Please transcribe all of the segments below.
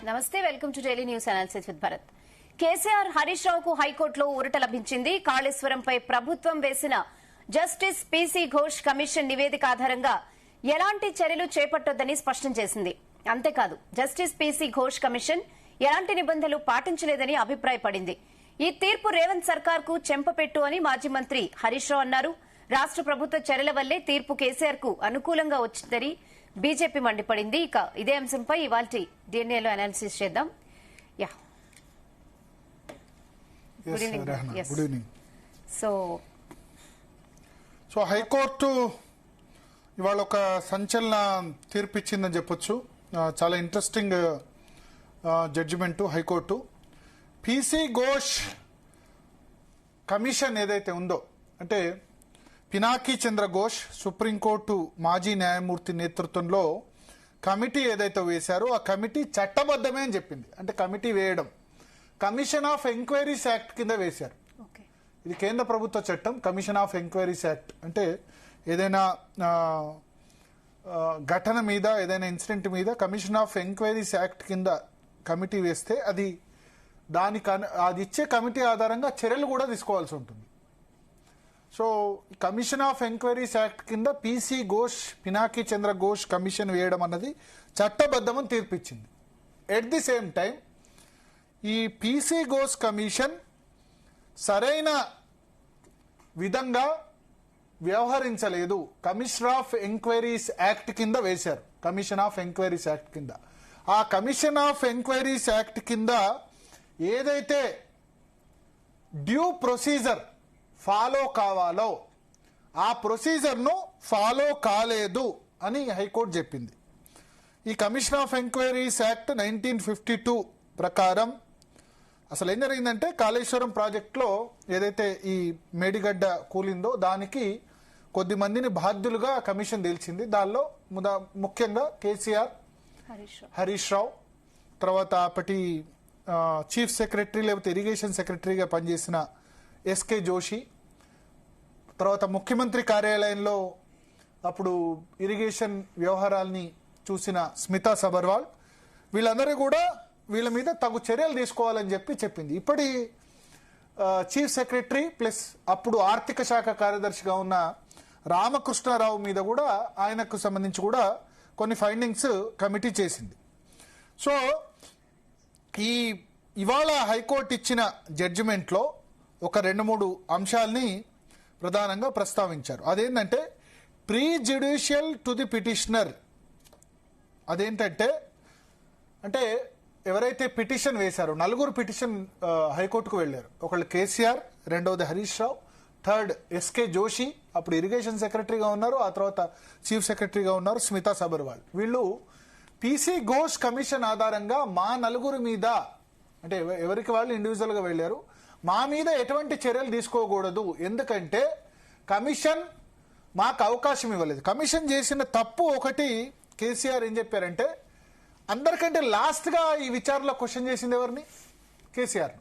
నమస్తే, welcome to daily news analysis with Bharat. KCR Harish రావుకు హైకోర్టులో ఊరట లభించింది. కాళేశ్వరంపై ప్రభుత్వం వేసిన జస్టిస్ పీసీ ఘోష్ కమిషన్ నివేదిక ఆధారంగా ఎలాంటి చర్యలు చేపట్టొద్దని స్పష్టం చేసింది. అంతేకాదు, జస్టిస్ పీసీ ఘోష్ కమిషన్ ఎలాంటి నిబంధనలు పాటించలేదని అభిప్రాయపడింది. ఈ తీర్పు రేవంత్ సర్కార్ కు చెంపపెట్టు అని మాజీ మంత్రి హరీష్ రావు అన్నారు. రాష్ట్ర ప్రభుత్వ చర్యల వల్లే తీర్పు కేసీఆర్ కు అనుకూలంగా వచ్చిందని బీజేపీ మండిపడింది. ఇక ఇదే అంశంపై ఇవాల్టి డిఎన్ఏలో అనాలిసిస్ చేద్దాం. Good evening. సో హైకోర్టు ఇవాళ ఒక సంచలన తీర్పు ఇచ్చిందని చెప్పొచ్చు. చాలా interesting judgement high court. PC Ghosh commission ఏదైతే ఉందో, అంటే పినాకీ చంద్ర ఘోష్ సుప్రీంకోర్టు మాజీ న్యాయమూర్తి నేతృత్వంలో కమిటీ ఏదైతే వేశారో ఆ కమిటీ చట్టబద్దమే అని చెప్పింది. అంటే కమిటీ వేయడం కమిషన్ ఆఫ్ ఎంక్వైరీస్ యాక్ట్ కింద వేశారు. ఇది కేంద్ర ప్రభుత్వ చట్టం. కమిషన్ ఆఫ్ ఎంక్వైరీస్ యాక్ట్ అంటే ఏదైనా ఘటన మీద, ఏదైనా ఇన్సిడెంట్ మీద కమిషన్ ఆఫ్ ఎంక్వైరీస్ యాక్ట్ కింద కమిటీ వేస్తే అది ఇచ్చే కమిటీ ఆధారంగా చర్యలు కూడా తీసుకోవాల్సి ఉంటుంది. So commission of enquiries act కింద పీసీ ఘోష్, పినాకీ చంద్ర ఘోష్ కమిషన్ వేయడం అన్నది చట్టబద్దమని తీర్పిచ్చింది. ఎట్ ది సేమ్ టైం ఈ పీసీ ఘోష్ కమిషన్ సరైన విధంగా వ్యవహరించలేదు. కమిషన్ ఆఫ్ ఎంక్వైరీస్ యాక్ట్ కింద వేశారు. కమిషన్ ఆఫ్ ఎంక్వైరీస్ యాక్ట్ కింద, ఆ కమిషన్ ఆఫ్ ఎంక్వైరీస్ యాక్ట్ కింద ఏదైతే డ్యూ ప్రొసీజర్ ఫాలో కావాలో ఆ ప్రొసీజర్ను ఫాలో కాలేదు అని హైకోర్టు చెప్పింది. ఈ కమిషన్ ఆఫ్ ఎంక్వైరీస్ యాక్ట్ 1952 ప్రకారం అసలు ఏం జరిగిందంటే, కాళేశ్వరం ప్రాజెక్టులో ఏదైతే ఈ మేడిగడ్డ కూలిందో దానికి కొద్ది మందిని బాధ్యులుగా కమిషన్ తేల్చింది. దానిలో ముఖ్యంగా కేసీఆర్, హరీష్ రావు, తర్వాత అప్పటి చీఫ్ సెక్రటరీ లేకపోతే ఇరిగేషన్ సెక్రటరీగా పనిచేసిన ఎస్కే జోషి, తర్వాత ముఖ్యమంత్రి కార్యాలయంలో అప్పుడు ఇరిగేషన్ వ్యవహారాల్ని చూసిన స్మితా సబర్వాల్, వీళ్ళందరూ కూడా వీళ్ళ మీద తగు చర్యలు తీసుకోవాలని చెప్పింది. ఇప్పటి చీఫ్ సెక్రటరీ ప్లస్ అప్పుడు ఆర్థిక శాఖ కార్యదర్శిగా ఉన్న రామకృష్ణారావు మీద కూడా, ఆయనకు సంబంధించి కూడా కొన్ని ఫైండింగ్స్ కమిటీ చేసింది. సో ఇవాళ హైకోర్టు ఇచ్చిన జడ్జిమెంట్లో ఒక 2-3 అంశాలని ప్రధానంగా ప్రస్తావించారు. అదేంటంటే pre judicial to the petitioner. అదేంటంటే ఎవరైతే పిటిషన్ వేశారో, 4 పిటిషన్ హైకోర్టుకు వెళ్ళారు. ఒకళ్ళు కేసీఆర్, రెండవది హరీష్ రావు, థర్డ్ ఎస్కే జోషి, అప్పుడు ఇరిగేషన్ సెక్రటరీగా ఉన్నారు, ఆ తర్వాత చీఫ్ సెక్రటరీగా ఉన్నారు స్మితా సబర్వాల్. వీళ్ళు పీసీ ఘోష్ కమిషన్ ఆధారంగా మా 4 మీద, అంటే ఎవరికి వాళ్ళు ఇండివిజువల్గా వెళ్ళారు, మా మీద ఎటువంటి చర్యలు తీసుకోకూడదు, ఎందుకంటే కమిషన్ మాకు అవకాశం ఇవ్వలేదు. కమిషన్ చేసిన తప్పు ఒకటి. కేసీఆర్ ఏం చెప్పారంటే, అందరికంటే లాస్ట్గా ఈ విచారణలో క్వశ్చన్ చేసింది ఎవరిని? కేసీఆర్.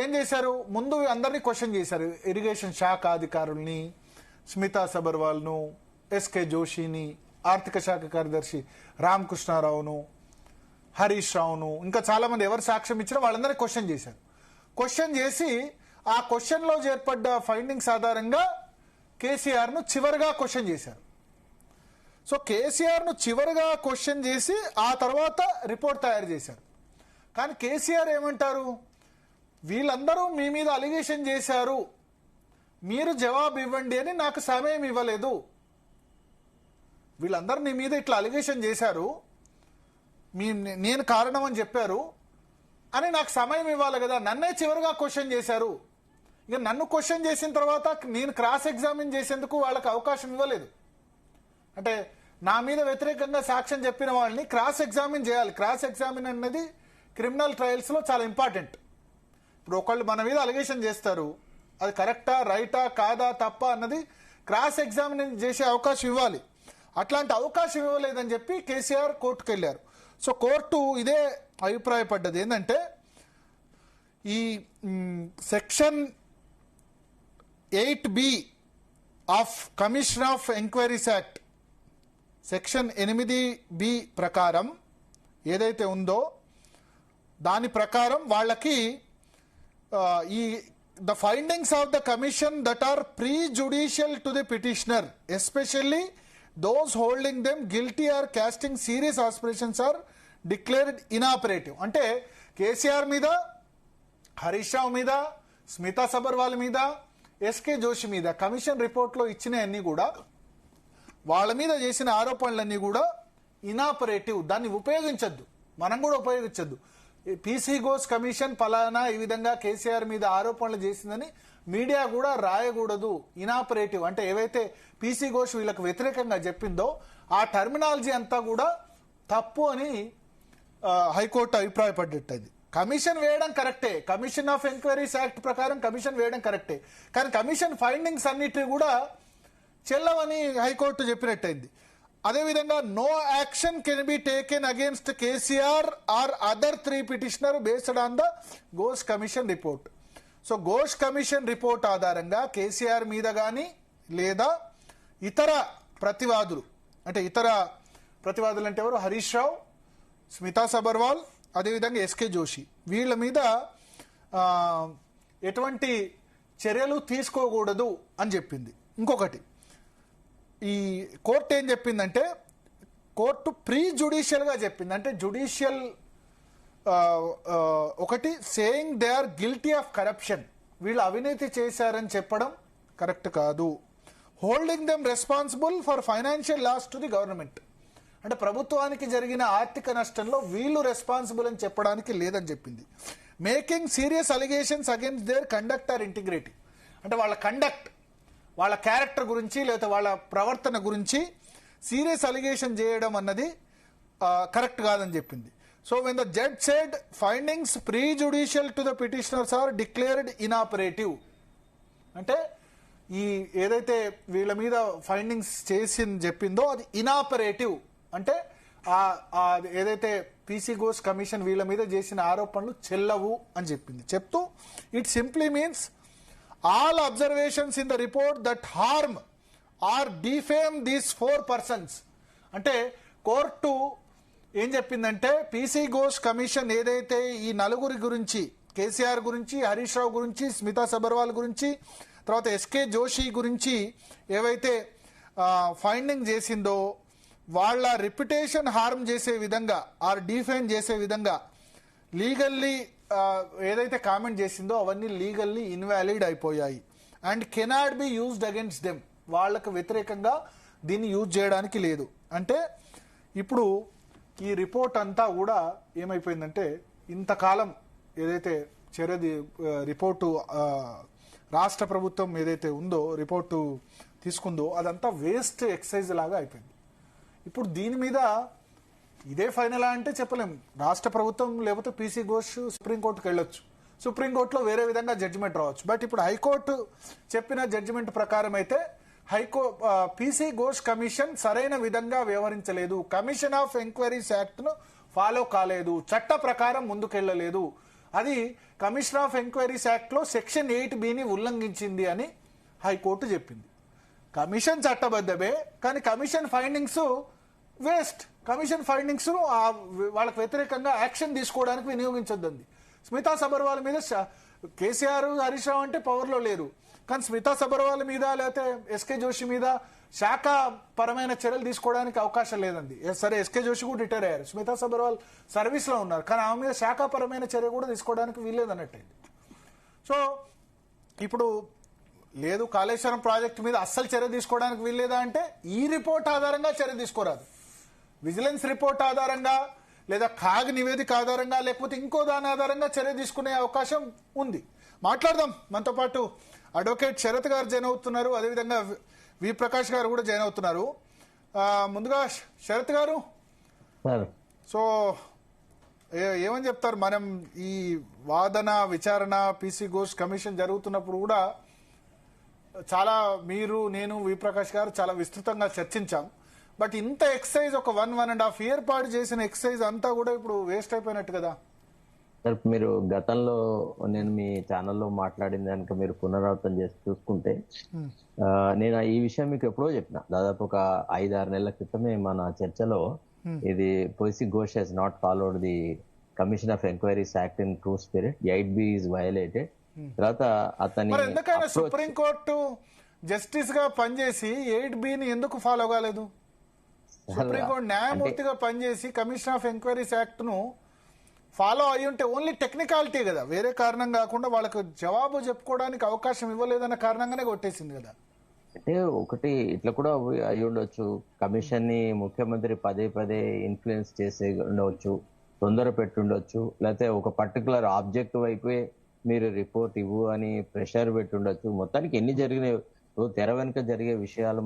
ఏం చేశారు? ముందు అందరినీ క్వశ్చన్ చేశారు. ఇరిగేషన్ శాఖ అధికారుల్ని, స్మితా సబర్వాల్ను, ఎస్కే జోషిని, ఆర్థిక శాఖ కార్యదర్శి రామకృష్ణారావును, హరీష్ రావును, ఇంకా చాలా మంది ఎవరు సాక్ష్యం ఇచ్చారో వాళ్ళందరినీ క్వశ్చన్ చేశారు. క్వశ్చన్ చేసి ఆ క్వశ్చన్లో ఏర్పడ్డ ఫైండింగ్స్ ఆధారంగా కేసీఆర్ను చివరిగా క్వశ్చన్ చేశారు. సో కేసీఆర్ను చివరిగా క్వశ్చన్ చేసి ఆ తర్వాత రిపోర్ట్ తయారు చేశారు. కానీ కేసీఆర్ ఏమంటారు? వీళ్ళందరూ మీ మీద అలిగేషన్ చేశారు, మీరు జవాబు ఇవ్వండి అని నాకు సమయం ఇవ్వలేదు. వీళ్ళందరూ నీ మీద ఇట్లా అలిగేషన్ చేశారు, నేను కారణం అని చెప్పారు అని నాకు సమయం ఇవ్వాలి కదా, నన్నే చివరిగా క్వశ్చన్ చేశారు. ఇక నన్ను క్వశ్చన్ చేసిన తర్వాత నేను క్రాస్ ఎగ్జామిన్ చేసేందుకు వాళ్ళకి అవకాశం ఇవ్వలేదు. అంటే నా మీద వ్యతిరేకంగా సాక్ష్యం చెప్పిన వాళ్ళని క్రాస్ ఎగ్జామిన్ చేయాలి. క్రాస్ ఎగ్జామిన్ అన్నది క్రిమినల్ ట్రయల్స్లో చాలా ఇంపార్టెంట్. ఇప్పుడు ఒకళ్ళు మన మీద అలిగేషన్ చేస్తారు, అది కరెక్టా, రైటా, కాదా, తప్ప అన్నది క్రాస్ ఎగ్జామిన్ చేసే అవకాశం ఇవ్వాలి. అట్లాంటి అవకాశం ఇవ్వలేదని చెప్పి కేసీఆర్ కోర్టుకు వెళ్ళారు. సో కోర్టు ఇదే అభిప్రాయపడ్డది. ఏంటంటే ఈ section 8B of commission of enquiries act, section 8B ప్రకారం ఏదైతే ఉందో దాని ప్రకారం వాళ్ళకి ఈ the findings of the commission that are prejudicial to the petitioner especially those holding them guilty or casting serious aspirations are declared inoperative. అంటే కేసీఆర్ మీద, హరీష్ రావు మీద, స్మితా సబర్వాల్ మీద, ఎస్కే జోషి మీద కమిషన్ రిపోర్ట్లో ఇచ్చినవన్నీ కూడా, వాళ్ళ మీద చేసిన ఆరోపణలన్నీ కూడా ఇనాపరేటివ్, దాన్ని ఉపయోగించద్దు, మనం కూడా ఉపయోగించద్దు. పీసీ ఘోష్ కమిషన్ ఫలానా ఈ విధంగా కేసీఆర్ మీద ఆరోపణలు చేసిందని మీడియా కూడా రాయకూడదు. ఇనాపరేటివ్ అంటే ఏవైతే పీసీ ఘోష్ వీళ్ళకు వ్యతిరేకంగా చెప్పిందో ఆ టర్మినాలజీ అంతా కూడా తప్పు అని హైకోర్టు అభిప్రాయపడ్డది. కమిషన్ వేయడం కరెక్టే, కమిషన్ ఆఫ్ ఎంక్వైరీస్ యాక్ట్ ప్రకారం కమిషన్ వేయడం కరెక్టే, కానీ కమిషన్ ఫైండింగ్స్ అన్నిటి కూడా చెల్లవని హైకోర్టు చెప్పినట్టయింది. అదేవిధంగా no action can be taken against KCR or other 3 petitioner based on the Ghosh commission report. So Ghosh commission report ఆధారంగా కేసీఆర్ మీద కానీ లేదా ఇతర ప్రతివాదులు, అంటే ఇతర ప్రతివాదులు అంటే ఎవరు, హరీష్ రావు, స్మితా సబర్వాల్, అదేవిధంగా ఎస్కే జోషి, వీళ్ళ మీద ఎటువంటి చర్యలు తీసుకోకూడదు అని చెప్పింది. ఇంకొకటి, ఈ కోర్టు ఏం చెప్పిందంటే, కోర్టు ప్రీ-జుడిషియల్గా చెప్పింది. అంటే జుడిషియల్ ఒకటి saying they are guilty of corruption, వీళ్ళు అవినీతి చేశారని చెప్పడం కరెక్ట్ కాదు. Holding them responsible for financial loss to the government, అంటే ప్రభుత్వానికి జరిగిన ఆర్థిక నష్టంలో వీళ్ళు రెస్పాన్సిబుల్ అని చెప్పడానికి లేదని చెప్పింది. Making serious allegations against their conduct or integrity, అంటే వాళ్ళ కండక్ట్, వాళ్ళ క్యారెక్టర్ గురించి లేదా వాళ్ళ ప్రవర్తన గురించి సీరియస్ అలిగేషన్ చేయడం అన్నది కరెక్ట్ కాదని చెప్పింది. So when the judge said findings prejudicial to the petitioners are declared inoperative, అంటే ఈ ఏదైతే వీళ్ళ మీద ఫైండింగ్స్ చేసి చెప్పిందో అది ఇనాపరేటివ్, అంటే ఏదైతే పీసీ ఘోష్ కమిషన్ వీళ్ళ మీద చేసిన ఆరోపణలు చెల్లవు అని చెప్పింది. చెప్తూ it simply means all observations in the report that harm or defame these 4 persons, అంటే కోర్టు ఏం చెప్పిందంటే పీసీ ఘోష్ కమిషన్ ఏదైతే ఈ నలుగురి గురించి, కేసీఆర్ గురించి, హరీష్ రావు గురించి, స్మితా సబర్వాల్ గురించి, తర్వాత ఎస్కే జోషి గురించి ఏవైతే ఫైండింగ్ చేసిందో వాళ్ళ రిప్యుటేషన్ హార్మ్ చేసే విధంగా ఆర్ డిఫేమ్ చేసే విధంగా లీగల్లీ ఏదైతే కామెంట్ చేసిందో అవన్నీ లీగల్లీ ఇన్వాలిడ్ అయిపోయాయి and cannot be used against them, వాళ్ళకు వ్యతిరేకంగా దీన్ని యూజ్ చేయడానికి లేదు. అంటే ఇప్పుడు ఈ రిపోర్ట్ అంతా కూడా ఏమైపోయిందంటే, ఇంతకాలం ఏదైతే రిపోర్టు రాష్ట్ర ప్రభుత్వం ఏదైతే ఉందో రిపోర్టు తీసుకుందో అదంతా వేస్ట్ ఎక్సర్సైజ్ లాగా అయిపోయింది. ఇప్పుడు దీని మీద ఇదే ఫైనలా అంటే చెప్పలేం. రాష్ట్ర ప్రభుత్వం లేకపోతే పీసీ ఘోష్ సుప్రీంకోర్టుకు వెళ్ళొచ్చు, సుప్రీంకోర్టులో వేరే విధంగా జడ్జిమెంట్ రావచ్చు. బట్ ఇప్పుడు హైకోర్టు చెప్పిన జడ్జిమెంట్ ప్రకారం అయితే పీసీ ఘోష్ కమిషన్ సరైన విధంగా వ్యవహరించలేదు, కమిషన్ ఆఫ్ ఎంక్వైరీస్ యాక్ట్ను ఫాలో కాలేదు, చట్ట ప్రకారం ముందుకెళ్లలేదు, అది కమిషన్ ఆఫ్ ఎంక్వైరీస్ యాక్ట్లో సెక్షన్ 8(b)ని ఉల్లంఘించింది అని హైకోర్టు చెప్పింది. కమిషన్ చట్టబద్ధమే, కానీ commission findings waste. Commission findings వాళ్ళకు వ్యతిరేకంగా యాక్షన్ తీసుకోవడానికి వినియోగించొద్దండి. స్మితా సబర్వాల్ మీద కేసీఆర్, హరీష్ రావు అంటే పవర్లో లేరు, కానీ స్మితా సబర్వాల్ మీద లేకపోతే ఎస్కే జోషి మీద శాఖాపరమైన చర్యలు తీసుకోవడానికి అవకాశం లేదండి. సరే, ఎస్కే జోషి కూడా రిటైర్ అయ్యారు, స్మితా సబర్వాల్ సర్వీస్లో ఉన్నారు, కానీ ఆమె మీద శాఖాపరమైన చర్య కూడా తీసుకోవడానికి వీల్లేదన్నట్టయింది. సో ఇప్పుడు లేదు, కాళేశ్వరం ప్రాజెక్టు మీద అస్సలు చర్య తీసుకోవడానికి వీల్లేదా అంటే ఈ రిపోర్ట్ ఆధారంగా చర్య తీసుకోరాదు. విజిలెన్స్ రిపోర్ట్ ఆధారంగా లేదా కాగ్ నివేదిక ఆధారంగా లేకపోతే ఇంకో దాని ఆధారంగా చర్య తీసుకునే అవకాశం ఉంది. మాట్లాడదాం. మనతో పాటు అడ్వకేట్ శరత్ గారు జాయిన్ అవుతున్నారు, అదేవిధంగా వి ప్రకాష్ గారు కూడా జాయిన్ అవుతున్నారు. ముందుగా శరత్ గారు, సో ఏమని చెప్తారు? మనం ఈ వాదన విచారణ పీసీ ఘోష్ కమిషన్ జరుగుతున్నప్పుడు కూడా చాలా మీరు, నేను, వి ప్రకాష్ గారు చాలా విస్తృతంగా చర్చించాం. బట్ ఇంత ఎక్సర్సైజ్ ఒక 1.5 year పాటు చేసిన ఎక్సర్సైజ్ అంతా కూడా ఇప్పుడు వేస్ట్ అయిపోయినట్టు కదా సార్? మీరు గతంలో నేను మీ ఛానల్లో మాట్లాడిన దానికి మీరు పునరావృతం చేసి చూసుకుంటే, నేను ఈ విషయం మీకు ఎప్పుడో చెప్పిన, దాదాపు ఒక 5-6 నెలల క్రితమే మన చర్చలో ఇది PC Ghosh has not followed the commission of enquiries act in true spirit. 8B is violated. తర్వాత అతని మరి ఎందుకైనా సుప్రీంకోర్టు జస్టిస్ గా పనిచేసి 8B ని ఎందుకు ఫాలో కాలేదు? సుప్రీంకోర్టు న్యాయమూర్తిగా పనిచేసి కమిషన్ ఆఫ్ ఎంక్వైరీస్ యాక్ట్ ను ఫాలో అయి ఉంటే ఓన్లీ టెక్నికాలిటీ కదా, వేరే కారణం కాకుండా వాళ్ళకు జవాబు చెప్పుకోవడానికి అవకాశం ఇవ్వలేదన్న కారణంగానే కొట్టేసింది కదా. అంటే ఒకటి ఇట్లా కూడా అయి ఉండొచ్చు, కమిషన్ ని ముఖ్యమంత్రి పదే పదే ఇన్ఫ్లుయెన్స్ చేసే ఉండవచ్చు, తొందర పెట్టుండొచ్చు, లేకపోతే ఒక పర్టికులర్ ఆబ్జెక్ట్ వైపే మీరు రిపోర్ట్ ఇవ్వు అని ప్రెషర్ పెట్టుండొచ్చు. మొత్తానికి ఎన్ని జరిగినాయి, తెర వెనుక జరిగే విషయాలు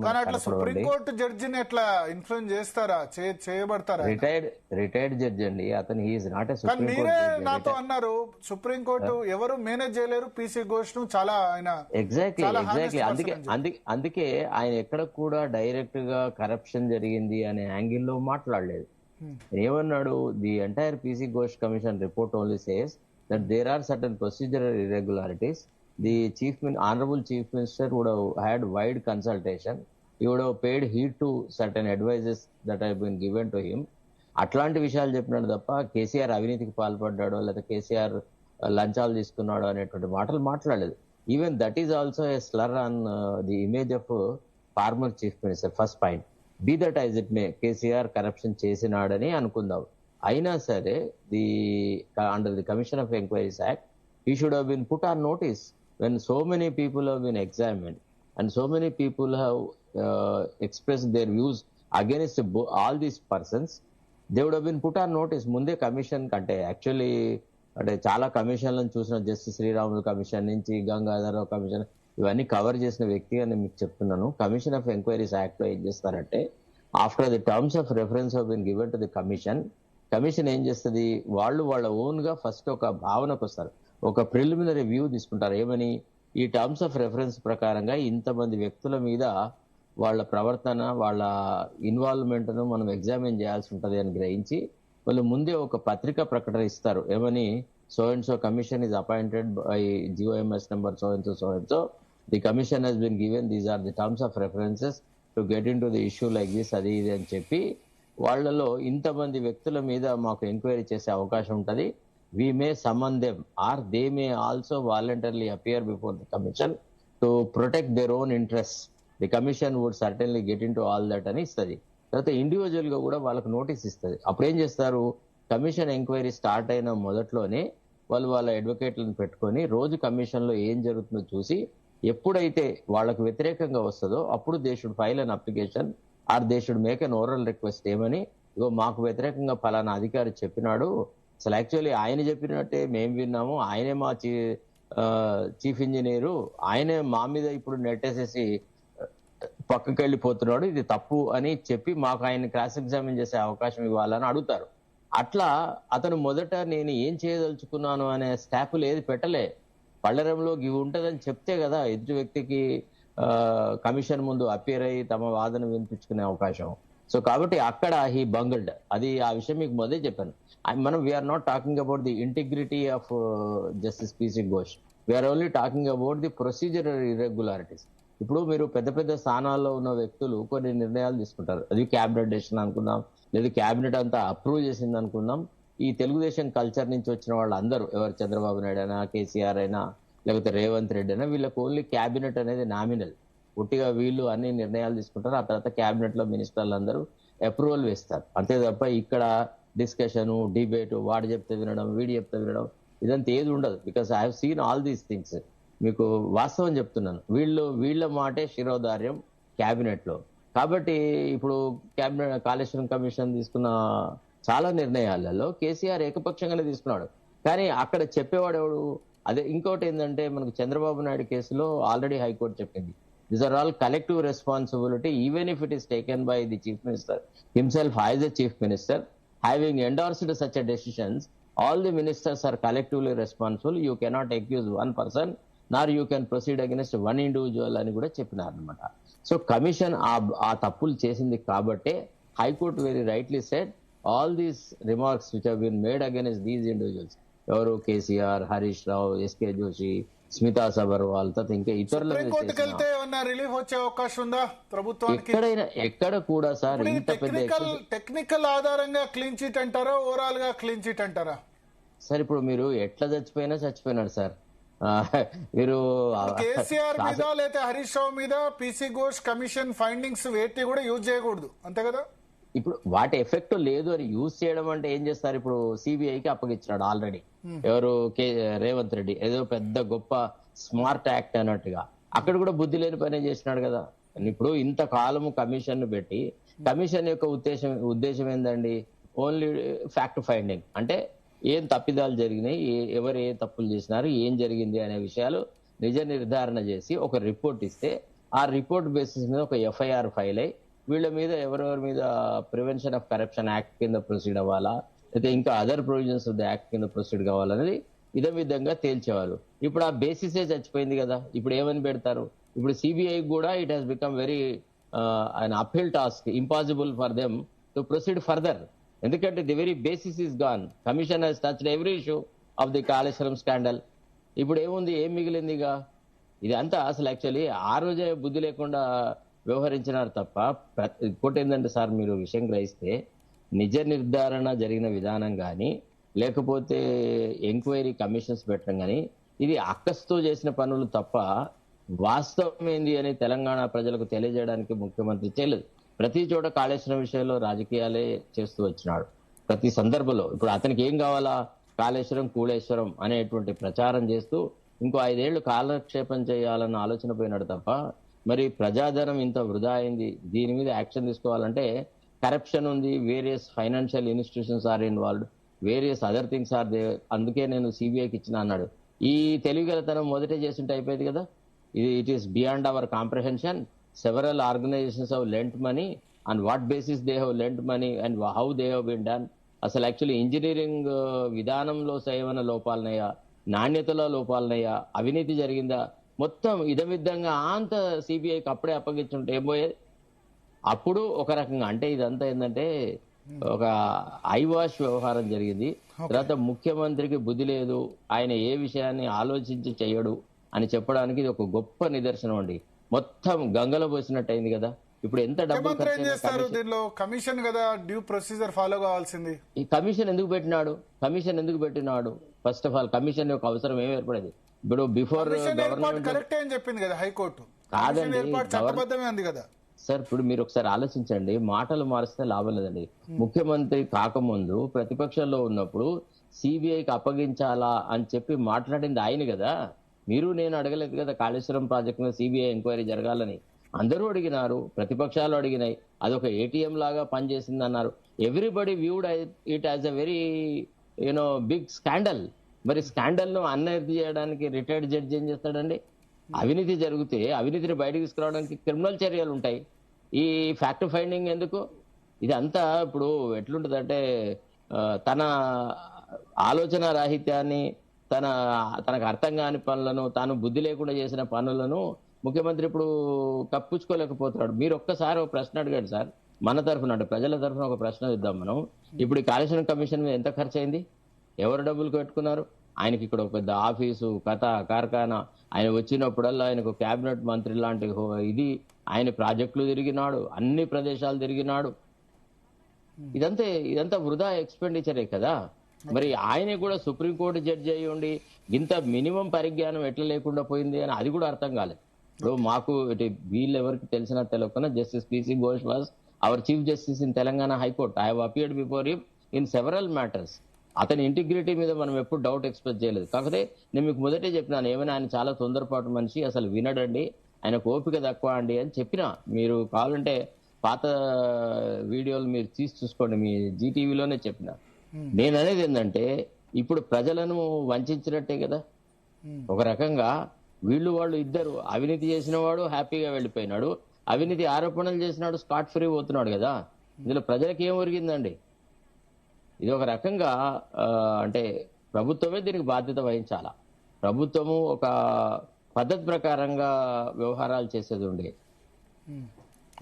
సుప్రీంకోర్టు జడ్జిని ఎట్లా ఇన్ఫ్లుయెన్స్ చేస్తారా, చేయబడతారా? రిటైర్డ్ జడ్జి అండి అతను. హీఈస్ నాట్ ఎ మీరే నాతో అన్నారు సుప్రీంకోర్టు ఎవరు మేనేజ్ చేయలేరు పిసి ఘోష్ ను, చాలా ఆయన ఎగ్జాక్ట్లీ. అందుకే ఆయన ఎక్కడ కూడా డైరెక్ట్ గా కరప్షన్ జరిగింది అనే యాంగిల్లో మాట్లాడలేదు. ఏమన్నాడు, the entire PC Ghosh commission report only says that there are certain procedural irregularities. The Honorable Chief Minister would have had wide consultation. He would have paid heed to certain advices that have been given to him. అట్లాంటి విషయాలు చెప్పినాడు తప్ప కేసీఆర్ అవినీతికి పాల్పడ్డాడో లేదా కేసీఆర్ లంచాలు తీసుకున్నాడో అనేటువంటి మాటలు మాట్లాడలేదు. Even that is also a slur on the image of former chief minister. First point, be that as it may, KCR corruption చేసినాడని అనుకుందాం. అయినా సరే under the Commission of Enquiries Act, he should have been put on notice when so many people have been examined and so many people have expressed their views against all these persons. They would have been put on notice. ముందే commission కంటే actually అంటే చాలా కమిషన్లను చూసిన, justice Sriramulu commission నుంచి Gangadhara Rao commission ఇవన్నీ cover చేసిన వ్యక్తి అని మీకు చెప్తున్నాను. కమిషన్ ఆఫ్ ఎంక్వైరీస్ యాక్ట్ లో ఏం చేస్తారంటే, after the terms of reference have been given to the commission ఏం చేస్తుంది, వాళ్ళ ఓన్ గా ఫస్ట్ ఒక భావనకు వస్తారు, ఒక ప్రిలిమినరీ వ్యూ తీసుకుంటారు. ఏమని, ఈ టర్మ్స్ ఆఫ్ రెఫరెన్స్ ప్రకారంగా ఇంతమంది వ్యక్తుల మీద వాళ్ళ ప్రవర్తన, వాళ్ళ ఇన్వాల్వ్మెంట్ ను మనం ఎగ్జామిన్ చేయాల్సి ఉంటది అని గ్రహించి వాళ్ళు ముందే ఒక పత్రిక ప్రకటన ఇస్తారు. ఏమని, so and so commission is appointed by GOMS number so and so, the commission has been given, these are the terms of references to get into the issue like this, అది ఇది అని చెప్పి వాళ్లలో ఇంతమంది వ్యక్తుల మీద మాకు enquiry చేసే అవకాశం ఉంటది. We may summon them or they may also voluntarily appear before the commission to protect their own interest. The commission would certainly get into all that అని ఇస్తుంది. తర్వాత ఇండివిజువల్ గా కూడా వాళ్ళకు నోటీస్ ఇస్తుంది. అప్పుడు ఏం చేస్తారు, కమిషన్ ఎంక్వైరీ స్టార్ట్ అయిన మొదట్లోనే వాళ్ళు వాళ్ళ అడ్వకేట్లను పెట్టుకొని రోజు కమిషన్ లో ఏం జరుగుతుందో చూసి ఎప్పుడైతే వాళ్ళకు వ్యతిరేకంగా వస్తుందో అప్పుడు they should file an application or they should make an oral request. ఏమని, ఇగో మాకు వ్యతిరేకంగా ఫలానా అధికారి చెప్పినాడు, అసలు యాక్చువల్లీ ఆయన చెప్పినట్టే మేము విన్నాము, ఆయనే మా చీఫ్ ఇంజనీరు, ఆయనే మా మీద ఇప్పుడు నెట్టేసేసి పక్కకి వెళ్ళిపోతున్నాడు, ఇది తప్పు అని చెప్పి మాకు ఆయన క్రాస్ ఎగ్జామిన్ చేసే అవకాశం ఇవ్వాలని అడుగుతారు. అట్లా అతను మొదట నేను ఏం చేయదలుచుకున్నాను అనే స్టాపులు ఏది పెట్టలే, పళ్ళరంలో ఇవి ఉంటదని చెప్తే కదా ఎదుటి వ్యక్తికి కమిషన్ ముందు అపియర్ అయ్యి తమ వాదన వినిపించుకునే అవకాశం. సో కాబట్టి అక్కడ హీ బంగిల్డ్. అది ఆ విషయం మీకు మొదలే చెప్పాను. మనం we are not talking about the integrity of justice PC Ghosh, we are only talking about the procedural irregularities. ఇప్పుడు మీరు పెద్ద పెద్ద స్థానాల్లో ఉన్న వ్యక్తులు కొన్ని నిర్ణయాలు తీసుకుంటారు, అది క్యాబినెట్ డెసిషన్ అనుకుందాం, లేదా క్యాబినెట్ అంతా అప్రూవ్ చేసింది అనుకుందాం. ఈ తెలుగుదేశం కల్చర్ నుంచి వచ్చిన వాళ్ళందరూ, ఎవరు చంద్రబాబు నాయుడు అయినా, కేసీఆర్ అయినా, లేకపోతే రేవంత్ రెడ్డి అయినా, వీళ్ళకి ఓన్లీ క్యాబినెట్ అనేది నామినల్. ఒట్టిగా వీళ్ళు అన్ని నిర్ణయాలు తీసుకుంటారు, ఆ తర్వాత క్యాబినెట్ లో మినిస్టర్లు అందరూ అప్రూవల్ వేస్తారు. అంతే తప్ప ఇక్కడ డిస్కషన్, డిబేట్, వాడు చెప్తే వినడం, వీడు చెప్తే వినడం, ఇదంతా ఏది ఉండదు. Because I have seen all these things. మీకు వాస్తవం చెప్తున్నాను, వీళ్ళ మాటే శిరోధార్యం క్యాబినెట్ లో. కాబట్టి ఇప్పుడు క్యాబినెట్ కాళేశ్వరం కమిషన్ తీసుకున్న చాలా నిర్ణయాలలో కేసీఆర్ ఏకపక్షంగానే తీసుకున్నాడు. కానీ అక్కడ చెప్పేవాడు ఎవడు? అదే ఇంకోటి ఏంటంటే, మనకు చంద్రబాబు నాయుడు కేసులో ఆల్రెడీ హైకోర్టు చెప్పింది, these are all collective responsibility even if it is taken by the chief minister himself as a chief minister having endorsed such a decisions, all the ministers are collectively responsible. You cannot accuse one person nor you can proceed against one individual అని కూడా చెప్పినారు అనమాట. So commission ఆ తప్పులు చేసింది కాబట్టే high court very rightly said all these remarks which have been made against these individuals, ఎవరు కేసీఆర్, హరీష్ రావు, ఎస్కే జోషి, స్మితా సబర్వాల్ తర్వాత ఇంకా ఇతరుల మీద సుప్రీంకోర్టుకి చేసిన వెళ్తే ఏమన్నా రిలీఫ్ వచ్చే అవకాశం ఉందా ప్రభుత్వానికి? ఎక్కడ కూడా సార్ ఇంత పెద్ద టెక్నికల్ ఆధారంగా క్లీన్ చిట్ అంటారా, ఓవరాల్ గా క్లీన్ చిట్ అంటారా? సార్ ఇప్పుడు మీరు ఎట్లా చచ్చిపోయినాడు సార్. మీరు కేసీఆర్ మీద లేదా హరీష్ రావు మీద పీసీ ఘోష్ కమిషన్ ఫైండింగ్స్ వేటి కూడా యూజ్ చేయకూడదు అంతే కదా? ఇప్పుడు వాటి ఎఫెక్ట్ లేదు అని యూజ్ చేయడం అంటే ఏం చేస్తారు? ఇప్పుడు సిబిఐకి అప్పగించినాడు ఆల్రెడీ ఎవరు రేవంత్ రెడ్డి, ఏదో పెద్ద గొప్ప స్మార్ట్ యాక్ట్ అన్నట్టుగా. అక్కడ కూడా బుద్ధి లేని పనే చేసినాడు కదా. ఇప్పుడు ఇంత కాలము కమిషన్ పెట్టి కమిషన్ యొక్క ఉద్దేశం ఏందండి? ఓన్లీ ఫ్యాక్ట్ ఫైండింగ్, అంటే ఏం తప్పిదాలు జరిగినాయి, ఎవరు ఏ తప్పులు చేసినారు, ఏం జరిగింది అనే విషయాలు నిజ నిర్ధారణ చేసి ఒక రిపోర్ట్ ఇస్తే ఆ రిపోర్ట్ బేసిస్ మీద ఒక ఎఫ్ఐఆర్ ఫైల్ అయ్యి వీళ్ళ మీద ఎవరెవరి మీద ప్రివెన్షన్ ఆఫ్ కరప్షన్ యాక్ట్ కింద ప్రొసీడ్ అవ్వాలా, అయితే ఇంకా other provisions of the act కింద ప్రొసీడ్ కావాలనేది ఇదే విధంగా తేల్చేవారు. ఇప్పుడు ఆ బేసిసే చచ్చిపోయింది కదా. ఇప్పుడు ఏమని పెడతారు? ఇప్పుడు సిబిఐ కూడా it has become very an uphill task, impossible for them to proceed further. ఎందుకంటే the very basis is gone. Commission has touched every issue of the Kaleshwaram scandal. ఇప్పుడు ఏముంది, ఏం మిగిలింది? ఇక ఇది అంతా అసలు యాక్చువల్లీ ఆ రోజే బుద్ధి లేకుండా వ్యవహరించినారు తప్ప. ఇంకోటి ఏంటంటే సార్, మీరు విషయం గ్రహిస్తే నిజ నిర్ధారణ జరిగిన విధానం కానీ లేకపోతే ఎంక్వైరీ కమిషన్స్ పెట్టడం కానీ ఇది అక్కస్తో చేసిన పనులు తప్ప వాస్తవం ఏంది అని తెలంగాణ ప్రజలకు తెలియజేయడానికి ముఖ్యమంత్రి చేయలేదు. ప్రతి చోట కాళేశ్వరం విషయంలో రాజకీయాలే చేస్తూ వచ్చినాడు ప్రతి సందర్భంలో. ఇప్పుడు అతనికి ఏం కావాలా? కాళేశ్వరం కూళేశ్వరం అనేటువంటి ప్రచారం చేస్తూ ఇంకో 5 ఏళ్లు కాలక్షేపం చేయాలన్న ఆలోచన పోయినాడు తప్ప మరి ప్రజాధనం ఇంత వృధా అయింది, దీని మీద యాక్షన్ తీసుకోవాలంటే కరప్షన్ ఉంది, various financial institutions are involved, various other things are there. అందుకే నేను సిబిఐకి ఇచ్చిన అన్నాడు. ఈ తెలివిగలతనం మొదటే చేస్తుంటే అయిపోయింది కదా. It is beyond our comprehension. Several organisations have lent money, on what basis they have lent money and how they have been done. అసలు యాక్చువల్లీ ఇంజనీరింగ్ విధానంలో ఏమైనా లోపాలనయ్యా, నాణ్యతలో లోపాలనయ్యా, అవినీతి జరిగిందా, మొత్తం ఇదమిద్దంగా అంత సిబిఐకి అప్పుడే అప్పగించుంటే ఏం పోయేది? అప్పుడు ఒక రకంగా అంటే ఇదంతా ఏంటంటే ఒక ఐవాష్ వ్యవహారం జరిగింది. తర్వాత ముఖ్యమంత్రికి బుద్ధి లేదు, ఆయన ఏ విషయాన్ని ఆలోచించి చేయడు అని చెప్పడానికి ఇది ఒక గొప్ప నిదర్శనం అండి. మొత్తం గంగలో పోసినట్టు అయింది కదా. ఇప్పుడు ఎంత డబ్బు కమిషన్ కదా డ్యూ ప్రొసీజర్ ఫాలో కావాల్సింది. ఈ కమిషన్ ఎందుకు పెట్టినాడు? ఫస్ట్ ఆఫ్ ఆల్ కమిషన్ యొక్క అవసరం ఏమి ఏర్పడేది? ఇప్పుడు బిఫోర్ గవర్నమెంట్ కరెక్టే అని చెప్పింది కదా హైకోర్టు. కాదండి చట్టబద్ధమే ఉంది కదా సార్. ఇప్పుడు మీరు ఒకసారి ఆలోచించండి, మాటలు మారిస్తే లాభం లేదండి. ముఖ్యమంత్రి కాకముందు ప్రతిపక్షంలో ఉన్నప్పుడు సిబిఐకి అప్పగించాలా అని చెప్పి మాట్లాడింది ఆయన కదా. మీరు నేను అడగలేదు కదా కాళేశ్వరం ప్రాజెక్ట్ మీద సిబిఐ ఎంక్వైరీ జరగాలని. అందరూ అడిగినారు, ప్రతిపక్షాలు అడిగినాయి. అదొక ఏటీఎం లాగా పనిచేసింది అన్నారు. Everybody viewed it as a very big scandal. మరి స్కాండల్ ను అన్ఎర్త్ చేయడానికి రిటైర్డ్ జడ్జి ఏం చేస్తాడండి? అవినీతి జరిగితే అవినీతిని బయటకు తీసుకురావడానికి క్రిమినల్ చర్యలు ఉంటాయి. ఈ ఫ్యాక్ట్ ఫైండింగ్ ఎందుకు? ఇదంతా ఇప్పుడు ఎట్లుంటుందంటే తన ఆలోచన రాహిత్యాన్ని, తనకు అర్థం కాని పనులను, తాను బుద్ధి లేకుండా చేసిన పనులను ముఖ్యమంత్రి ఇప్పుడు కప్పించుకోలేకపోతున్నాడు. మీరు ఒక్కసారి ఒక ప్రశ్న అడిగాడు సార్, మన తరఫున అంటే ప్రజల తరఫున ఒక ప్రశ్న ఇద్దాం మనం. ఇప్పుడు ఈ కాళేశ్వరం కమిషన్ మీద ఎంత ఖర్చు అయింది? ఎవరు డబ్బులు పెట్టుకున్నారు? ఆయనకి ఇక్కడ ఒక పెద్ద ఆఫీసు, కథ, కార్ఖానా. ఆయన వచ్చినప్పుడల్లా ఆయనకు క్యాబినెట్ మంత్రి లాంటి ఇది, ఆయన ప్రాజెక్టులు తిరిగినాడు, అన్ని ప్రదేశాలు తిరిగినాడు. ఇదంతా వృధా ఎక్స్పెండిచరే కదా. మరి ఆయన కూడా సుప్రీంకోర్టు జడ్జి అయ్యి ఉండి ఇంత మినిమం పరిజ్ఞానం ఎట్లా లేకుండా పోయింది అని అది కూడా అర్థం కాలేదు. ఇప్పుడు మాకు వీళ్ళెవరికి తెలిసినా తెలియకుండా justice PC Ghosh was our chief justice in Telangana high court. I have appeared before him in several matters. అతని ఇంటిగ్రిటీ మీద మనం ఎప్పుడు డౌట్ ఎక్స్ప్రెస్ చేయలేదు. కాకపోతే నేను మీకు మొదటే చెప్పినాను, ఏమైనా ఆయన చాలా తొందరపాటు మనిషి, అసలు వినడండి, ఆయనకు ఓపిక తక్కువ అండి అని చెప్పినా. మీరు కావాలంటే పాత వీడియోలు మీరు తీసి చూసుకోండి, మీ జీటీవీలోనే చెప్పిన. నేను అనేది ఏంటంటే ఇప్పుడు ప్రజలను వంచినట్టే కదా. ఒక రకంగా వాళ్ళు ఇద్దరు, అవినీతి చేసిన వాడు హ్యాపీగా వెళ్ళిపోయినాడు, అవినీతి ఆరోపణలు చేసినాడు స్కాట్ ఫ్రీ పోతున్నాడు కదా. ఇందులో ప్రజలకు ఏం ఒరిగిందండి? ఇది ఒక రకంగా అంటే ప్రభుత్వమే దీనికి బాధ్యత వహించాలా. ప్రభుత్వము ఒక పద్ధతి ప్రకారంగా వ్యవహారాలు చేసేది ఉండే.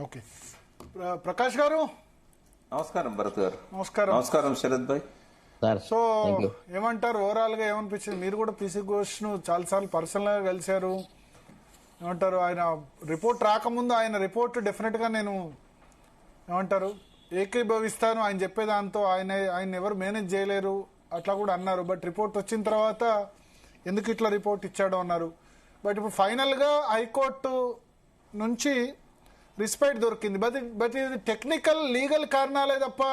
ఓకే, ప్రకాష్ గారు నమస్కారం. భరత్ గారు నమస్కారం. నమస్కారం. శరత్ భాయ్ సార్ సో ఏమంటారు ఓవరాల్ గా ఏమనిపించింది? మీరు కూడా పీసీ ఘోష్ ను చాలాసార్లు పర్సనల్ గా కలిశారు. ఏమంటారు, ఆయన రిపోర్ట్ రాకముందు ఆయన రిపోర్ట్ డెఫినెట్ గా నేను ఏమంటారు ఏకీభవిస్తాను, ఆయన చెప్పేదాంతో ఆయన ఎవరు మేనేజ్ చేయలేరు అట్లా కూడా అన్నారు. బట్ రిపోర్ట్ వచ్చిన తర్వాత ఎందుకు ఇట్లా రిపోర్ట్ ఇచ్చాడో అన్నారు. బట్ ఇప్పుడు ఫైనల్ గా హైకోర్టు నుంచి రిస్పెక్ట్ దొరికింది. బట్ ఇది టెక్నికల్ లీగల్ కారణాలే తప్ప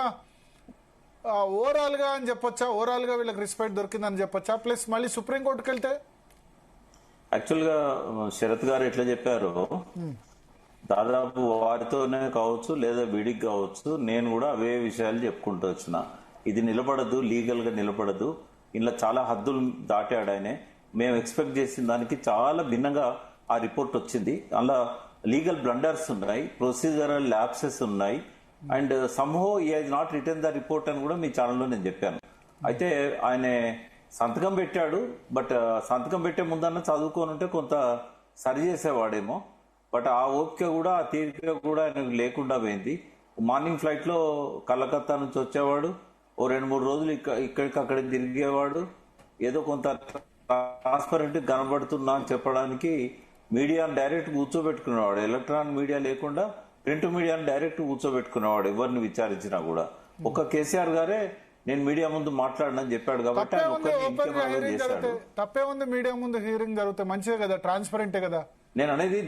ఓవరాల్ గా అని చెప్పొచ్చా? ఓవరాల్ గా వీళ్ళకి రెస్పెక్ట్ దొరికిందని చెప్పొచ్చా? ప్లస్ మళ్ళీ సుప్రీంకోర్టుకి వెళ్తే యాక్చువల్ గా శరత్ గారు ఎట్లా చెప్పారు, దాదాపు వారితోనే కావచ్చు లేదా వీడికి కావచ్చు, నేను కూడా అవే విషయాలు చెప్పుకుంటూ వచ్చిన. ఇది నిలబడదు, లీగల్ గా నిలబడదు, ఇలా చాలా హద్దులు దాటాడు ఆయనే. మేము ఎక్స్పెక్ట్ చేసిన దానికి చాలా భిన్నంగా ఆ రిపోర్ట్ వచ్చింది. అలా లీగల్ బ్లండర్స్ ఉన్నాయి, ప్రొసీజరల్ ల్యాప్సెస్ ఉన్నాయి, అండ్ సమ్హో ఈ has not return the report అని కూడా మీ ఛానల్లో నేను చెప్పాను. అయితే ఆయన సంతకం పెట్టాడు, బట్ సంతకం పెట్టే ముందన్న చదువుకొని ఉంటే కొంత సరి చేసేవాడేమో. బట్ ఆ ఓపిక కూడా ఆ తీరిక కూడా ఆయనకు లేకుండా పోయింది. మార్నింగ్ ఫ్లైట్ లో కలకత్తా నుంచి వచ్చేవాడు, ఓ 2-3 రోజులు ఇక్కడికి అక్కడికి తిరిగేవాడు. ఏదో కొంత ట్రాన్స్పరెంట్ కనబడుతున్నా అని చెప్పడానికి మీడియాను డైరెక్ట్ కూర్చోబెట్టుకునేవాడు. ఎలక్ట్రానిక్ మీడియా లేకుండా ప్రింట్ మీడియాను డైరెక్ట్ కూర్చోబెట్టుకునేవాడు ఎవరిని విచారించినా కూడా. ఒక్క కేసీఆర్ గారే నేను మీడియా ముందు మాట్లాడనని చెప్పాడు కాబట్టి తప్పే ఉంది. మీడియా ముందు హీరింగ్ జరిగితే మంచిదే కదా, ట్రాన్స్పరెంటే కదా. నేను అనేది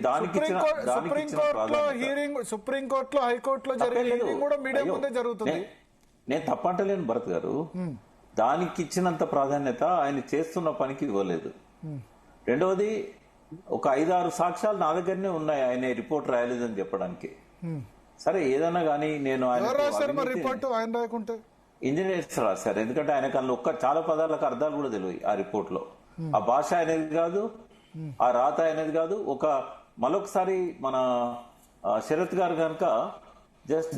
సుప్రీంకోర్టులో హైకోర్టులో జరిగే హీరింగ్ కూడా మీడియా ముందే జరుగుతుంది. నేను తప్పంటలేను భరత్ గారు, దానికి ఇచ్చినంత ప్రాధాన్యత ఆయన చేస్తున్న పనికి ఇవ్వలేదు. రెండవది, ఒక 5-6 సాక్ష్యాలు నా దగ్గరనే ఉన్నాయి ఆయన రిపోర్ట్ రాయలేదని చెప్పడానికి. సరే ఏదన్నా గానీ నేను ఇంజనీర్స్ రాశారు, ఎందుకంటే ఆయన కన్నా చాలా పదాలకు అర్థాలు కూడా తెలియదు ఆ రిపోర్ట్ లో. ఆ భాష అనేది కాదు, ఆ రాత అనేది కాదు. మరొకసారి మన శరత్ గారు కనుక జస్ట్